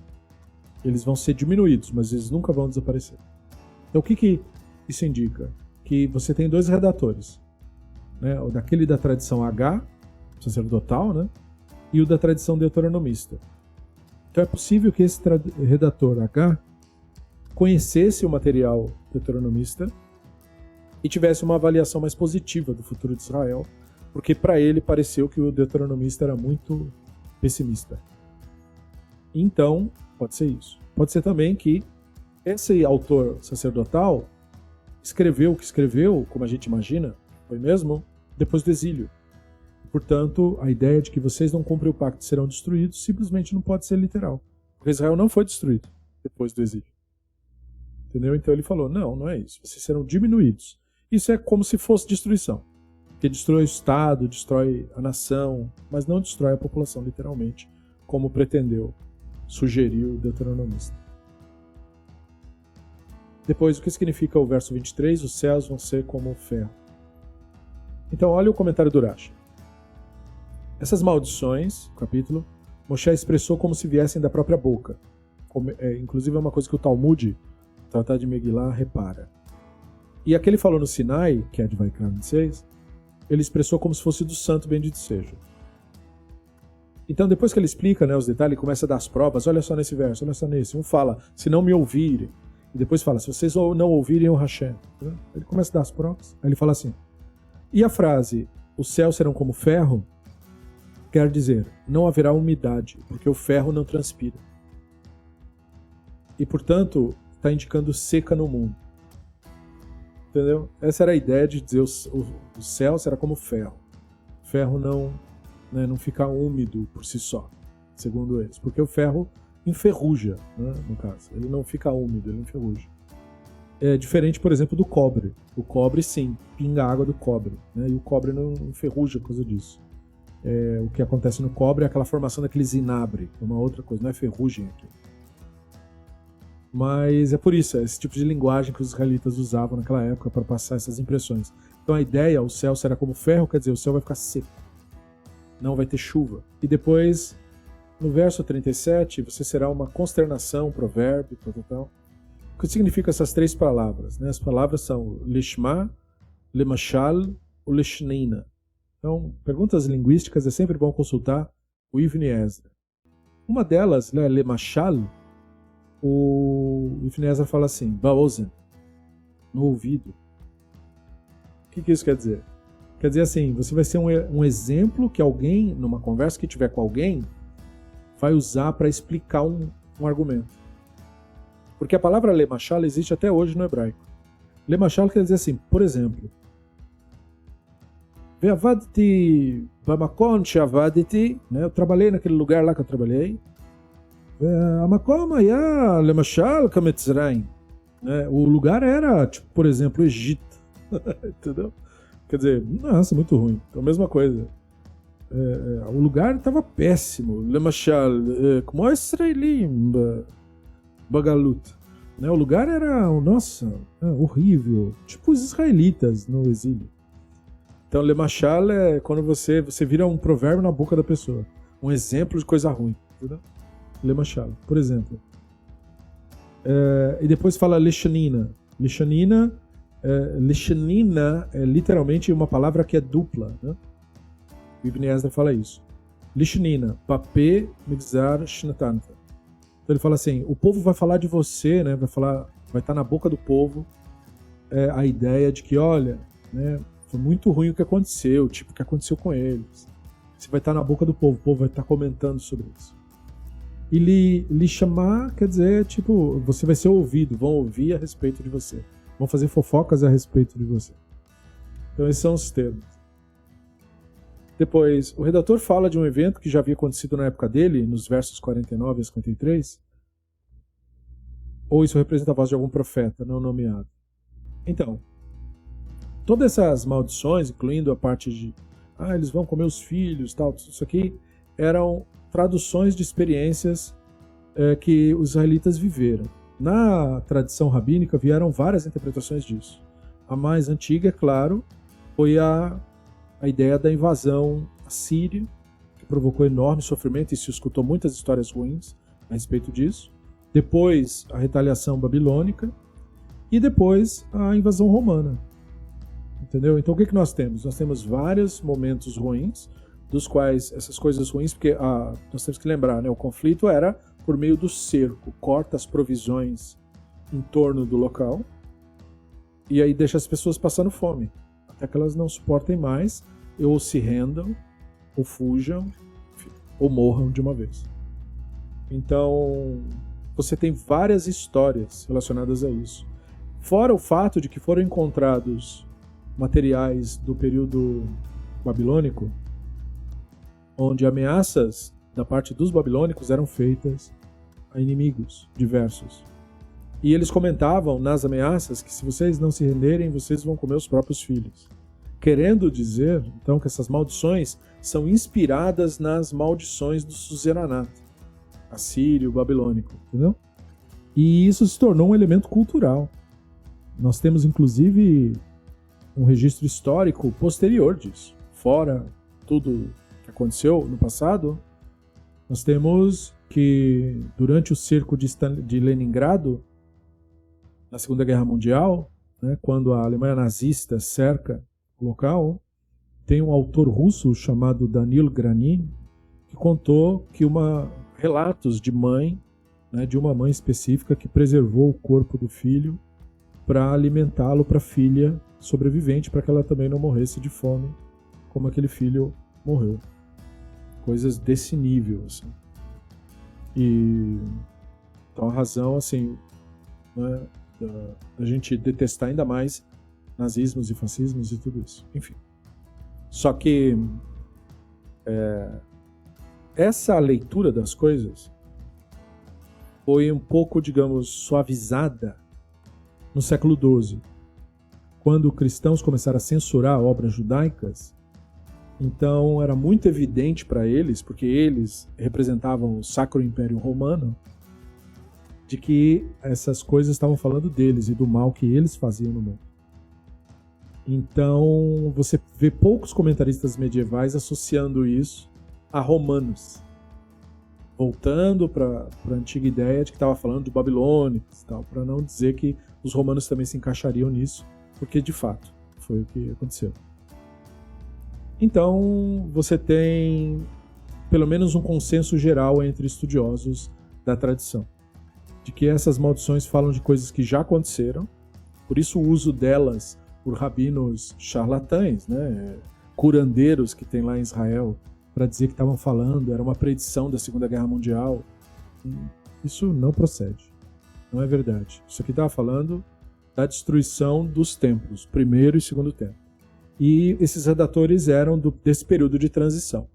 Eles vão ser diminuídos, mas eles nunca vão desaparecer. Então, o que isso indica? Que você tem 2 redatores, né? O daquele da tradição H, sacerdotal, né? E o da tradição deuteronomista. Então, é possível que esse redator H conhecesse o material deuteronomista e tivesse uma avaliação mais positiva do futuro de Israel, porque para ele pareceu que o deuteronomista era muito pessimista. Então, pode ser isso. Pode ser também que esse autor sacerdotal escreveu o que escreveu, como a gente imagina, foi mesmo, depois do exílio. Portanto, a ideia de que vocês não cumprem o pacto e serão destruídos simplesmente não pode ser literal. Porque Israel não foi destruído depois do exílio. Entendeu? Então ele falou, não é isso. Vocês serão diminuídos. Isso é como se fosse destruição. Que destrói o Estado, destrói a nação, mas não destrói a população, literalmente, como pretendeu, sugeriu o deuteronomista. Depois, o que significa o verso 23? Os céus vão ser como ferro. Então, olha o comentário do Rashi. Essas maldições, capítulo, Moshe expressou como se viessem da própria boca. Inclusive é uma coisa que o Talmud, o Tratado de Megillah, repara. E aquele falou no Sinai, que é de Vaikra 26, ele expressou como se fosse do santo bendito seja. Então, depois que ele explica, né, os detalhes, ele começa a dar as provas. Olha só nesse verso, olha só nesse. Um fala, se não me ouvirem. E depois fala, se vocês não ouvirem o Hashem. Ele começa a dar as provas. Aí ele fala assim, e a frase, os céus serão como ferro, quer dizer, não haverá umidade, porque o ferro não transpira. E, portanto, está indicando seca no mundo. Entendeu? Essa era a ideia de dizer o céu será como ferro. O ferro não fica úmido por si só, segundo eles. Porque o ferro enferruja, né, no caso. Ele não fica úmido, ele enferruja. É diferente, por exemplo, do cobre. O cobre, sim, pinga a água do cobre, né, e o cobre não enferruja por causa disso. O que acontece no cobre é aquela formação daquele zinabre, que é uma outra coisa, não é ferrugem aqui. Mas é por isso, é esse tipo de linguagem que os israelitas usavam naquela época para passar essas impressões. Então a ideia, o céu será como ferro, quer dizer, o céu vai ficar seco. não vai ter chuva. E depois, no verso 37, você será uma consternação, provérbio, tal. O que significa essas três palavras? Né? As palavras são lishma, lemashal, ou lishnina. Então, perguntas linguísticas é sempre bom consultar o Ivni Ezra. Uma delas, né, lemashal, o Ivni Ezra fala assim, baozen, no ouvido. O que isso quer dizer? Quer dizer assim, você vai ser um exemplo que alguém, numa conversa que tiver com alguém, vai usar para explicar um argumento. Porque a palavra lemashal existe até hoje no hebraico. Lemashal quer dizer assim, por exemplo, ve'avadti b'makom she'avadti, né? Eu trabalhei naquele lugar lá que eu trabalhei. Ve'amakom haya lemashal kamitzrayim. O lugar era, tipo, por exemplo, o Egito. Entendeu? Quer dizer, nossa, muito ruim. Então, a mesma coisa. O lugar estava péssimo. Lemashal, como é israelim, bagalut. Né? O lugar era, nossa, horrível. Tipo os israelitas no exílio. Então, lemashal é quando você vira um provérbio na boca da pessoa. Um exemplo de coisa ruim. Entendeu? Lemashal, por exemplo. E depois fala lishanina. Lishanina é literalmente uma palavra que é dupla. Né? O Ibn Ezra fala isso. Lishanina, papé, migzar, shnatanta. Então ele fala assim, o povo vai falar de você, né? Vai estar na boca do povo a ideia de que, olha, né, foi muito ruim o que aconteceu, tipo o que aconteceu com eles. Você vai estar na boca do povo, o povo vai estar comentando sobre isso. E lhe chamar quer dizer, tipo, você vai ser ouvido, vão ouvir a respeito de você. Vão fazer fofocas a respeito de você. Então esses são os termos. Depois, o redator fala de um evento que já havia acontecido na época dele, nos versos 49 a 53. Ou isso representa a voz de algum profeta não nomeado. Então, todas essas maldições, incluindo a parte de eles vão comer os filhos, tal, tudo isso aqui, eram traduções de experiências que os israelitas viveram. Na tradição rabínica vieram várias interpretações disso. A mais antiga, é claro, foi a ideia da invasão assíria, que provocou enorme sofrimento e se escutou muitas histórias ruins a respeito disso. Depois, a retaliação babilônica e depois a invasão romana. Entendeu? Então o que nós temos? Nós temos vários momentos ruins, dos quais essas coisas ruins, porque nós temos que lembrar, né, o conflito era por meio do cerco, corta as provisões em torno do local e aí deixa as pessoas passando fome, até que elas não suportem mais, ou se rendam, ou fujam, ou morram de uma vez. Então, você tem várias histórias relacionadas a isso. Fora o fato de que foram encontrados materiais do período babilônico, onde ameaças da parte dos babilônicos eram feitas a inimigos diversos. E eles comentavam nas ameaças que se vocês não se renderem, vocês vão comer os próprios filhos. Querendo dizer, então, que essas maldições são inspiradas nas maldições do suzeranato assírio, babilônico, entendeu? E isso se tornou um elemento cultural. Nós temos, inclusive, um registro histórico posterior disso. Fora tudo que aconteceu no passado, nós temos que, durante o cerco de Leningrado, na Segunda Guerra Mundial, né, quando a Alemanha nazista cerca o local, tem um autor russo chamado Danil Granin, que contou que relatos de mãe, né, de uma mãe específica que preservou o corpo do filho para alimentá-lo para a filha sobrevivente, para que ela também não morresse de fome, como aquele filho morreu. Coisas desse nível, assim. E então a razão, assim, né, da gente detestar ainda mais nazismos e fascismos e tudo isso. Enfim. Só que essa leitura das coisas foi um pouco, digamos, suavizada no século XII, quando cristãos começaram a censurar obras judaicas. Então era muito evidente para eles, porque eles representavam o Sacro Império Romano, de que essas coisas estavam falando deles e do mal que eles faziam no mundo. Então você vê poucos comentaristas medievais associando isso a romanos, voltando para a antiga ideia de que estava falando de babilônicos e tal, para não dizer que os romanos também se encaixariam nisso, porque de fato foi o que aconteceu. Então você tem pelo menos um consenso geral entre estudiosos da tradição, de que essas maldições falam de coisas que já aconteceram, por isso o uso delas por rabinos charlatães, né, curandeiros que tem lá em Israel, para dizer que estavam falando, era uma predição da Segunda Guerra Mundial. Isso não procede, não é verdade. Isso aqui estava falando da destruição dos templos, primeiro e segundo templo. E esses redatores eram desse período de transição.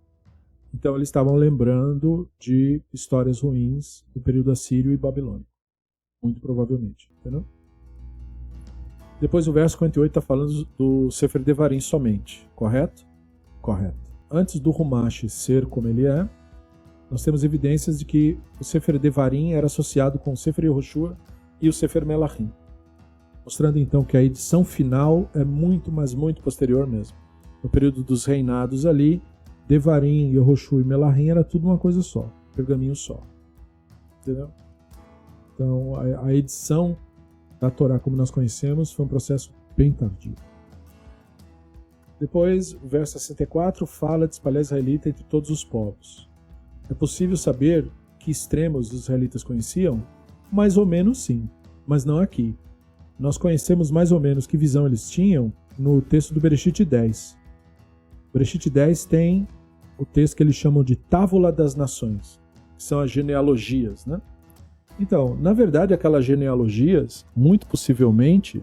Então eles estavam lembrando de histórias ruins do período assírio e babilônico. Muito provavelmente, entendeu? Depois o verso 58 está falando do Sefer Devarim somente, correto? Correto. Antes do Humash ser como ele é, nós temos evidências de que o Sefer Devarim era associado com o Sefer Yehoshua e o Sefer Melachim, mostrando então que a edição final é muito, mas muito posterior mesmo. No período dos reinados ali, Devarim, Yehoshua e Melachim era tudo uma coisa só, pergaminho só. Entendeu? Então a edição da Torá como nós conhecemos foi um processo bem tardio. Depois, o verso 64 fala de espalhar israelita entre todos os povos. É possível saber que extremos os israelitas conheciam? Mais ou menos sim, mas não aqui. Nós conhecemos mais ou menos que visão eles tinham no texto do Bereshit 10. O Bereshit 10 tem o texto que eles chamam de Távola das Nações, que são as genealogias, né? Então, na verdade, aquelas genealogias, muito possivelmente,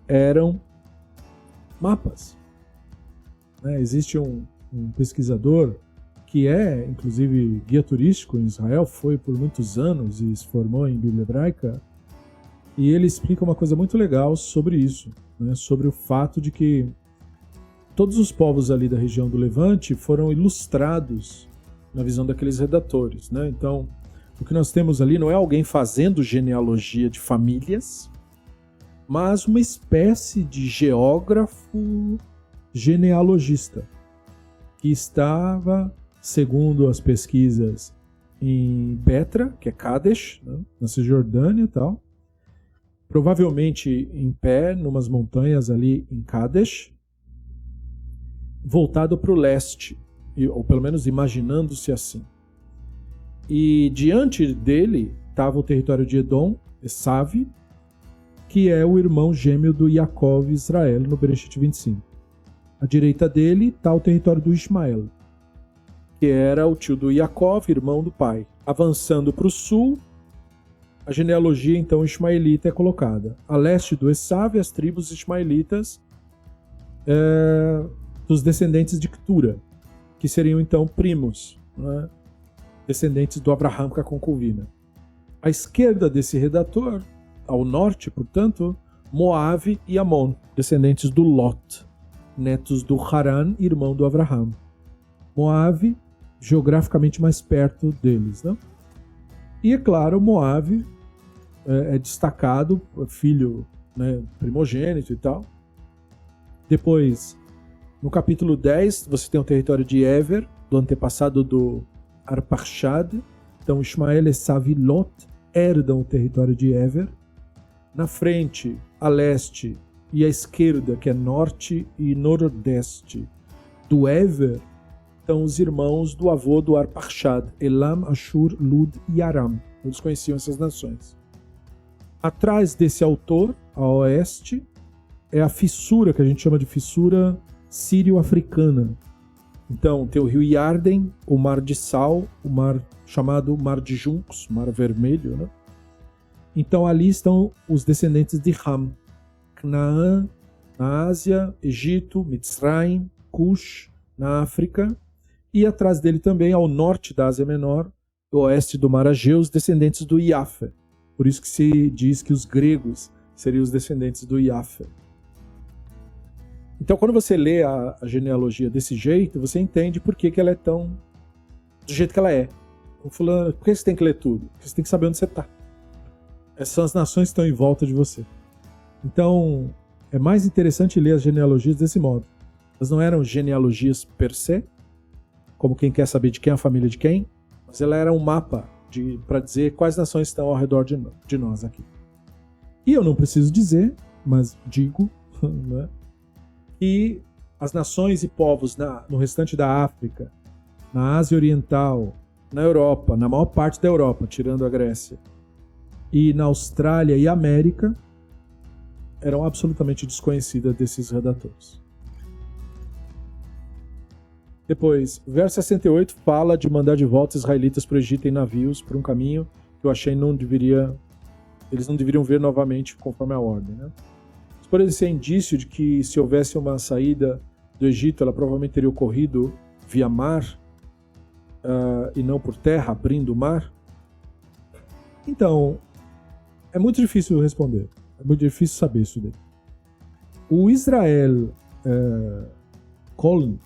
eram mapas. Existe um pesquisador que é, inclusive, guia turístico em Israel, foi por muitos anos e se formou em Bíblia Hebraica, e ele explica uma coisa muito legal sobre isso, né? Sobre o fato de que todos os povos ali da região do Levante foram ilustrados na visão daqueles redatores, né? Então, o que nós temos ali não é alguém fazendo genealogia de famílias, mas uma espécie de geógrafo genealogista que estava, segundo as pesquisas, em Petra, que é Kadesh, né, na Cisjordânia e tal, provavelmente em pé, numas montanhas ali em Kadesh, voltado para o leste, ou pelo menos imaginando-se assim. E diante dele estava o território de Edom, Esav, que é o irmão gêmeo do Yaakov e Israel, no Bereshit 25. À direita dele está o território do Ismael, que era o tio do Yaakov, irmão do pai. Avançando para o sul, a genealogia então ismaelita é colocada. A leste do Esav, as tribos ismaelitas dos descendentes de Ketura, que seriam então primos, né? Descendentes do Abraham com a concubina. À esquerda desse redator, ao norte, portanto, Moabe e Amon, descendentes do Lot, netos do Haran, irmão do Abraham. Moabe, geograficamente mais perto deles, né? E é claro, Moabe é destacado, filho, né, primogênito e tal. Depois, no capítulo 10, você tem o território de Ever, do antepassado do Arpachshad. Então, Ismael, Esav e Lot herdam o território de Ever. Na frente, a leste e à esquerda, que é norte e nordeste do Ever, estão os irmãos do avô do Arpachshad, Elam, Ashur, Lud e Aram. Eles conheciam essas nações. Atrás desse autor, a oeste, é a fissura, que a gente chama de fissura sírio-africana. Então, tem o rio Yarden, o Mar de Sal, o mar chamado Mar de Juncos, Mar Vermelho, né? Então, ali estão os descendentes de Ham, Canaã, na Ásia, Egito, Mitzrayim, Cush, na África, e atrás dele também, ao norte da Ásia Menor, do oeste do Mar Egeu, os descendentes do Iafé. Por isso que se diz que os gregos seriam os descendentes do Iafé. Então, quando você lê a genealogia desse jeito, você entende por que ela é tão do jeito que ela é. Então, fulano, por que você tem que ler tudo? Porque você tem que saber onde você está. Essas são as nações que estão em volta de você. Então, é mais interessante ler as genealogias desse modo. Elas não eram genealogias per se, como quem quer saber de quem é a família de quem, mas ela era um mapa para dizer quais nações estão ao redor de nós aqui. E eu não preciso dizer, mas digo, né, que as nações e povos no restante da África, na Ásia Oriental, na Europa, na maior parte da Europa, tirando a Grécia, e na Austrália e América, eram absolutamente desconhecidas desses redatores. Depois, o verso 68 fala de mandar de volta os israelitas para o Egito em navios por um caminho que eu achei eles não deveriam ver novamente conforme a ordem. Né? Isso pode ser indício de que se houvesse uma saída do Egito, ela provavelmente teria ocorrido via mar e não por terra, abrindo o mar. Então, é muito difícil responder. É muito difícil saber isso daí. O Israel Coln,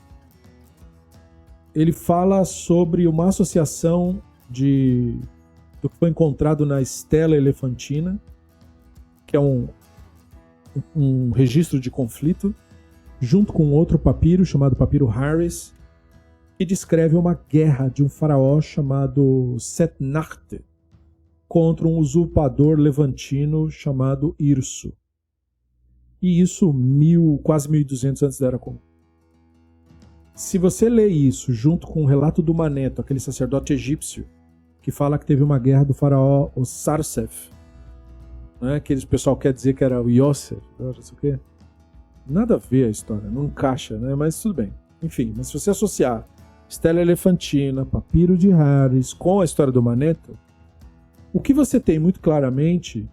ele fala sobre uma associação do que foi encontrado na Stela Elefantina, que é um registro de conflito, junto com outro papiro chamado Papiro Harris, que descreve uma guerra de um faraó chamado Setnachte contra um usurpador levantino chamado Irso. E isso quase 1200 antes da Era Comum. Se você lê isso junto com o relato do Maneto, aquele sacerdote egípcio, que fala que teve uma guerra do faraó o Sarsef, né, que o pessoal quer dizer que era o Yosef, não sei o quê. Nada a ver a história, não encaixa, né, mas tudo bem. Enfim, mas se você associar Stela Elefantina, Papiro de Harris com a história do Maneto, o que você tem muito claramente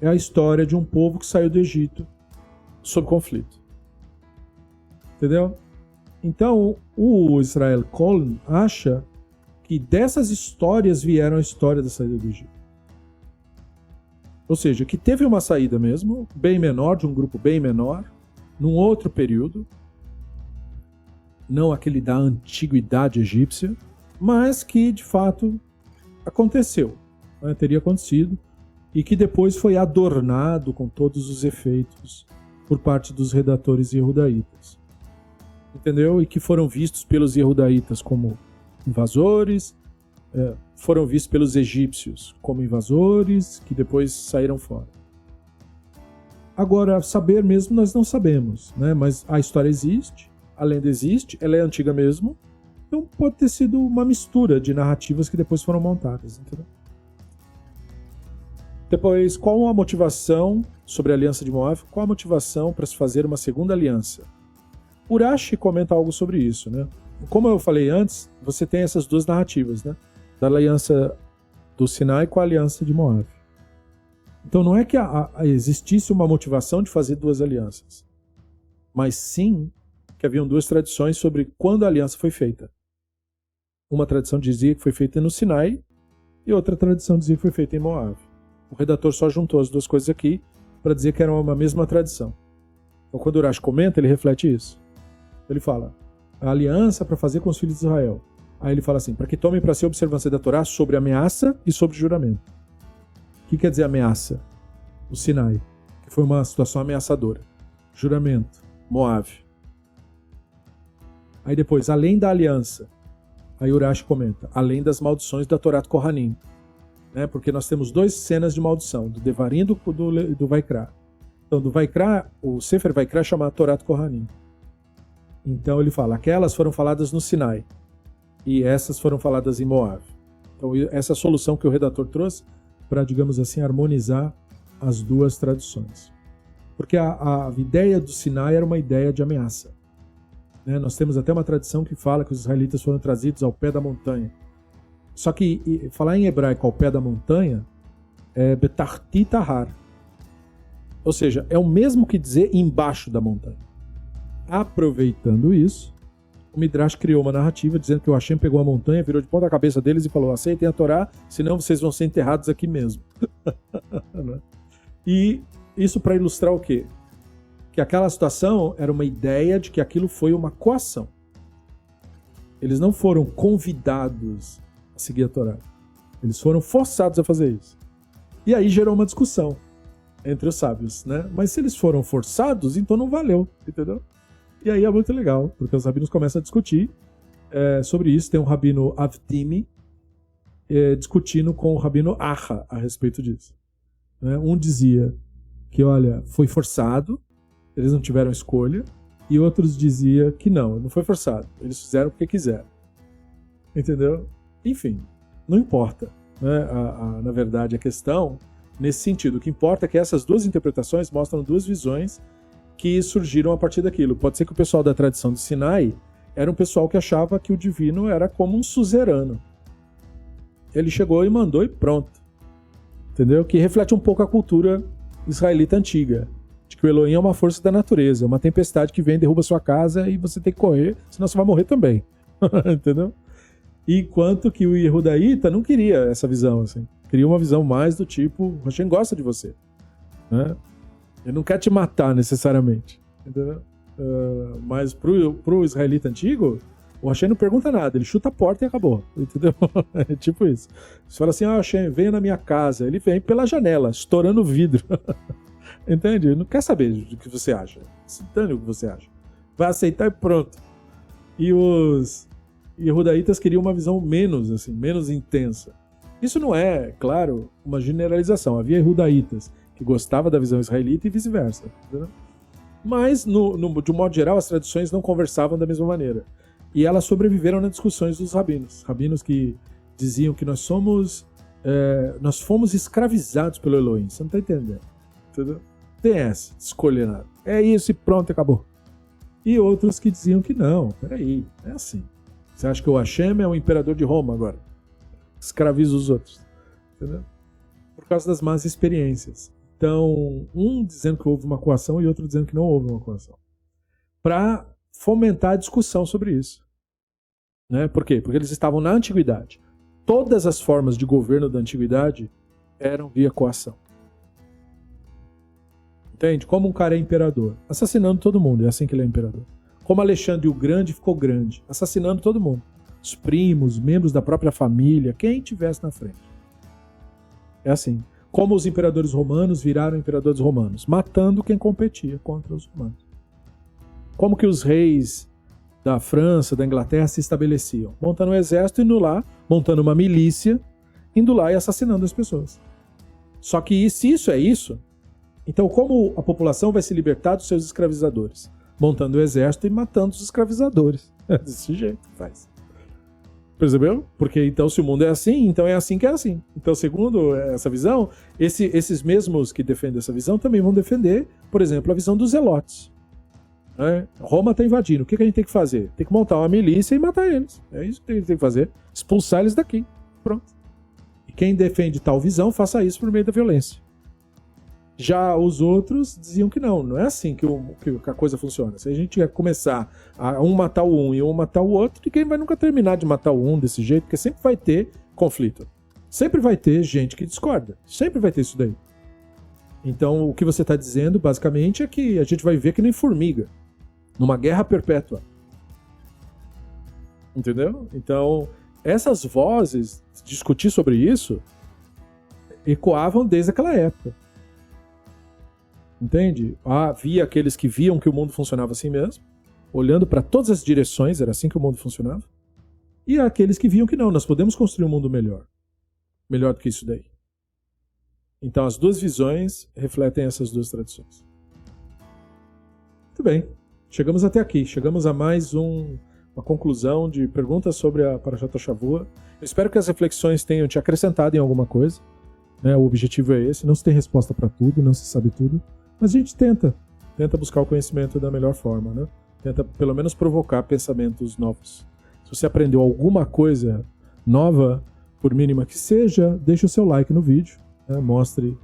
é a história de um povo que saiu do Egito sob conflito. Entendeu? Então, o Israel Coln acha que dessas histórias vieram a história da saída do Egito. Ou seja, que teve uma saída mesmo, bem menor, de um grupo bem menor, num outro período, não aquele da antiguidade egípcia, mas que, de fato, aconteceu, né? Teria acontecido, e que depois foi adornado com todos os efeitos por parte dos redatores yehudaítas. Entendeu? E que foram vistos pelos yehudaítas como invasores, foram vistos pelos egípcios como invasores, que depois saíram fora. Agora, saber mesmo nós não sabemos, né? Mas a história existe, a lenda existe, ela é antiga mesmo, então pode ter sido uma mistura de narrativas que depois foram montadas. Entendeu? Depois, qual a motivação sobre a aliança de Moab? Qual a motivação para se fazer uma segunda aliança? Urashi comenta algo sobre isso, né? Como eu falei antes, você tem essas duas narrativas, né? Da aliança do Sinai com a aliança de Moab. Então não é que existisse uma motivação de fazer duas alianças, mas sim que haviam duas tradições sobre quando a aliança foi feita. Uma tradição dizia que foi feita no Sinai e outra tradição dizia que foi feita em Moab. O redator só juntou as duas coisas aqui para dizer que era uma mesma tradição. Então quando Urashi comenta, ele reflete isso. Ele fala, a aliança para fazer com os filhos de Israel. Aí ele fala assim, para que tomem para si a observância da Torá sobre ameaça e sobre juramento. O que quer dizer ameaça? O Sinai, que foi uma situação ameaçadora. Juramento, Moab. Aí depois, além da aliança, aí Urashi comenta, além das maldições da Torá de Kohanim. Né? Porque nós temos duas cenas de maldição, do Devarim e do Vaikra. Então, do Vaikra, o Sefer Vaikra chama Torá de Kohanim. Então ele fala, aquelas foram faladas no Sinai e essas foram faladas em Moab. Então essa é a solução que o redator trouxe para, digamos assim, harmonizar as duas traduções. Porque a ideia do Sinai era uma ideia de ameaça. Né? Nós temos até uma tradição que fala que os israelitas foram trazidos ao pé da montanha. Só que falar em hebraico ao pé da montanha é Betarti Tahar. Ou seja, é o mesmo que dizer embaixo da montanha. Aproveitando isso, o Midrash criou uma narrativa dizendo que o Hashem pegou a montanha, virou de ponta a cabeça deles e falou, aceitem a Torá, senão vocês vão ser enterrados aqui mesmo. E isso para ilustrar o quê? Que aquela situação era uma ideia de que aquilo foi uma coação. Eles não foram convidados a seguir a Torá. Eles foram forçados a fazer isso. E aí gerou uma discussão entre os sábios, né? Mas se eles foram forçados, então não valeu, entendeu? E aí é muito legal, porque os rabinos começam a discutir sobre isso. Tem um rabino Avdimi discutindo com o rabino Acha a respeito disso. Um dizia que, olha, foi forçado, eles não tiveram escolha, e outros diziam que não foi forçado, eles fizeram porque quiseram. Entendeu? Enfim, não importa. Na verdade, a questão, nesse sentido, o que importa é que essas duas interpretações mostram duas visões que surgiram a partir daquilo. Pode ser que o pessoal da tradição de Sinai era um pessoal que achava que o divino era como um suzerano. Ele chegou e mandou e pronto. Entendeu? Que reflete um pouco a cultura israelita antiga. De que o Elohim é uma força da natureza, uma tempestade que vem, derruba sua casa e você tem que correr, senão você vai morrer também. Entendeu? Enquanto que o Yehudaíta não queria essa visão, assim. Queria uma visão mais do tipo, Hashem gosta de você. Né? Ele não quer te matar necessariamente. Entendeu? Mas pro israelita antigo, o Hashem não pergunta nada, ele chuta a porta e acabou. Entendeu? É tipo isso. Você fala assim, Hashem, venha na minha casa. Ele vem pela janela, estourando o vidro. Entende? Ele não quer saber do que você acha. Se dane o que você acha. Vai aceitar e pronto. E os Yehudaítas queriam uma visão menos intensa. Isso não é, claro, uma generalização. Havia Yehudaítas que gostavam da visão israelita e vice-versa. Entendeu? Mas, de um modo geral, as tradições não conversavam da mesma maneira. E elas sobreviveram nas discussões dos rabinos. Rabinos que diziam que nós fomos escravizados pelo Elohim. Você não está entendendo. Entendeu? Tem essa, escolher nada. É isso e pronto, acabou. E outros que diziam que não, peraí, é assim. Você acha que o Hashem é o imperador de Roma agora? Escraviza os outros. Entendeu? Por causa das más experiências. Então, um dizendo que houve uma coação e outro dizendo que não houve uma coação. Para fomentar a discussão sobre isso. Né? Por quê? Porque eles estavam na antiguidade. Todas as formas de governo da antiguidade eram via coação. Entende? Como um cara é imperador, assassinando todo mundo, é assim que ele é imperador. Como Alexandre o Grande ficou grande, assassinando todo mundo. Os primos, membros da própria família, quem tivesse na frente. É assim. Como os imperadores romanos viraram imperadores romanos, matando quem competia contra os romanos. Como que os reis da França, da Inglaterra se estabeleciam? Montando um exército, indo lá, montando uma milícia, indo lá e assassinando as pessoas. Só que se isso é isso, então como a população vai se libertar dos seus escravizadores? Montando o exército e matando os escravizadores. É desse jeito que faz. Percebeu? Porque então se o mundo é assim, então é assim que é assim. Então segundo essa visão, esses mesmos que defendem essa visão também vão defender, por exemplo, a visão dos zelotes. Roma está invadindo. O que a gente tem que fazer? Tem que montar uma milícia e matar eles. É isso que a gente tem que fazer. Expulsar eles daqui. Pronto. E quem defende tal visão, faça isso por meio da violência. Já os outros diziam que não é assim que a coisa funciona. Se a gente ia começar a um matar o um e um matar o outro, ninguém vai nunca terminar de matar o um desse jeito, porque sempre vai ter conflito. Sempre vai ter gente que discorda. Sempre vai ter isso daí. Então, o que você está dizendo, basicamente, é que a gente vai viver que nem formiga. Numa guerra perpétua. Entendeu? Então, essas vozes, discutir sobre isso, ecoavam desde aquela época. Entende? Havia aqueles que viam que o mundo funcionava assim mesmo, olhando para todas as direções, era assim que o mundo funcionava. E aqueles que viam que não, nós podemos construir um mundo melhor. Melhor do que isso daí. Então as duas visões refletem essas duas tradições. Muito bem. Chegamos até aqui. Chegamos a mais uma conclusão de perguntas sobre a Parashat Shavua. Eu espero que as reflexões tenham te acrescentado em alguma coisa. O objetivo é esse. Não se tem resposta para tudo, não se sabe tudo. Mas a gente tenta buscar o conhecimento da melhor forma, né? Tenta pelo menos provocar pensamentos novos. Se você aprendeu alguma coisa nova, por mínima que seja, deixe o seu like no vídeo, né? Mostre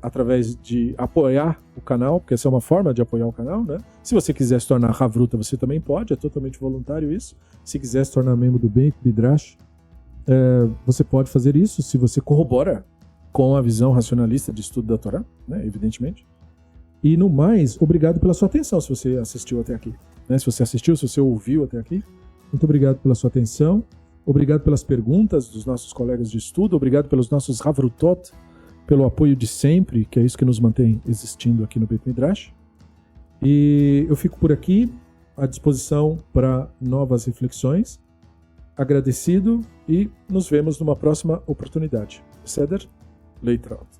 através de apoiar o canal, porque essa é uma forma de apoiar o canal, né? Se você quiser se tornar Havruta, você também pode, é totalmente voluntário isso. Se quiser se tornar membro do Beit Midrash, você pode fazer isso se você corrobora com a visão racionalista de estudo da Torá, né, evidentemente. E no mais, obrigado pela sua atenção, se você assistiu até aqui. Né? Se você assistiu, se você ouviu até aqui, muito obrigado pela sua atenção. Obrigado pelas perguntas dos nossos colegas de estudo. Obrigado pelos nossos Havrutot, pelo apoio de sempre, que é isso que nos mantém existindo aqui no Beit Midrash. E eu fico por aqui. à disposição para novas reflexões. Agradecido e nos vemos numa próxima oportunidade. Ceder, Leitraut.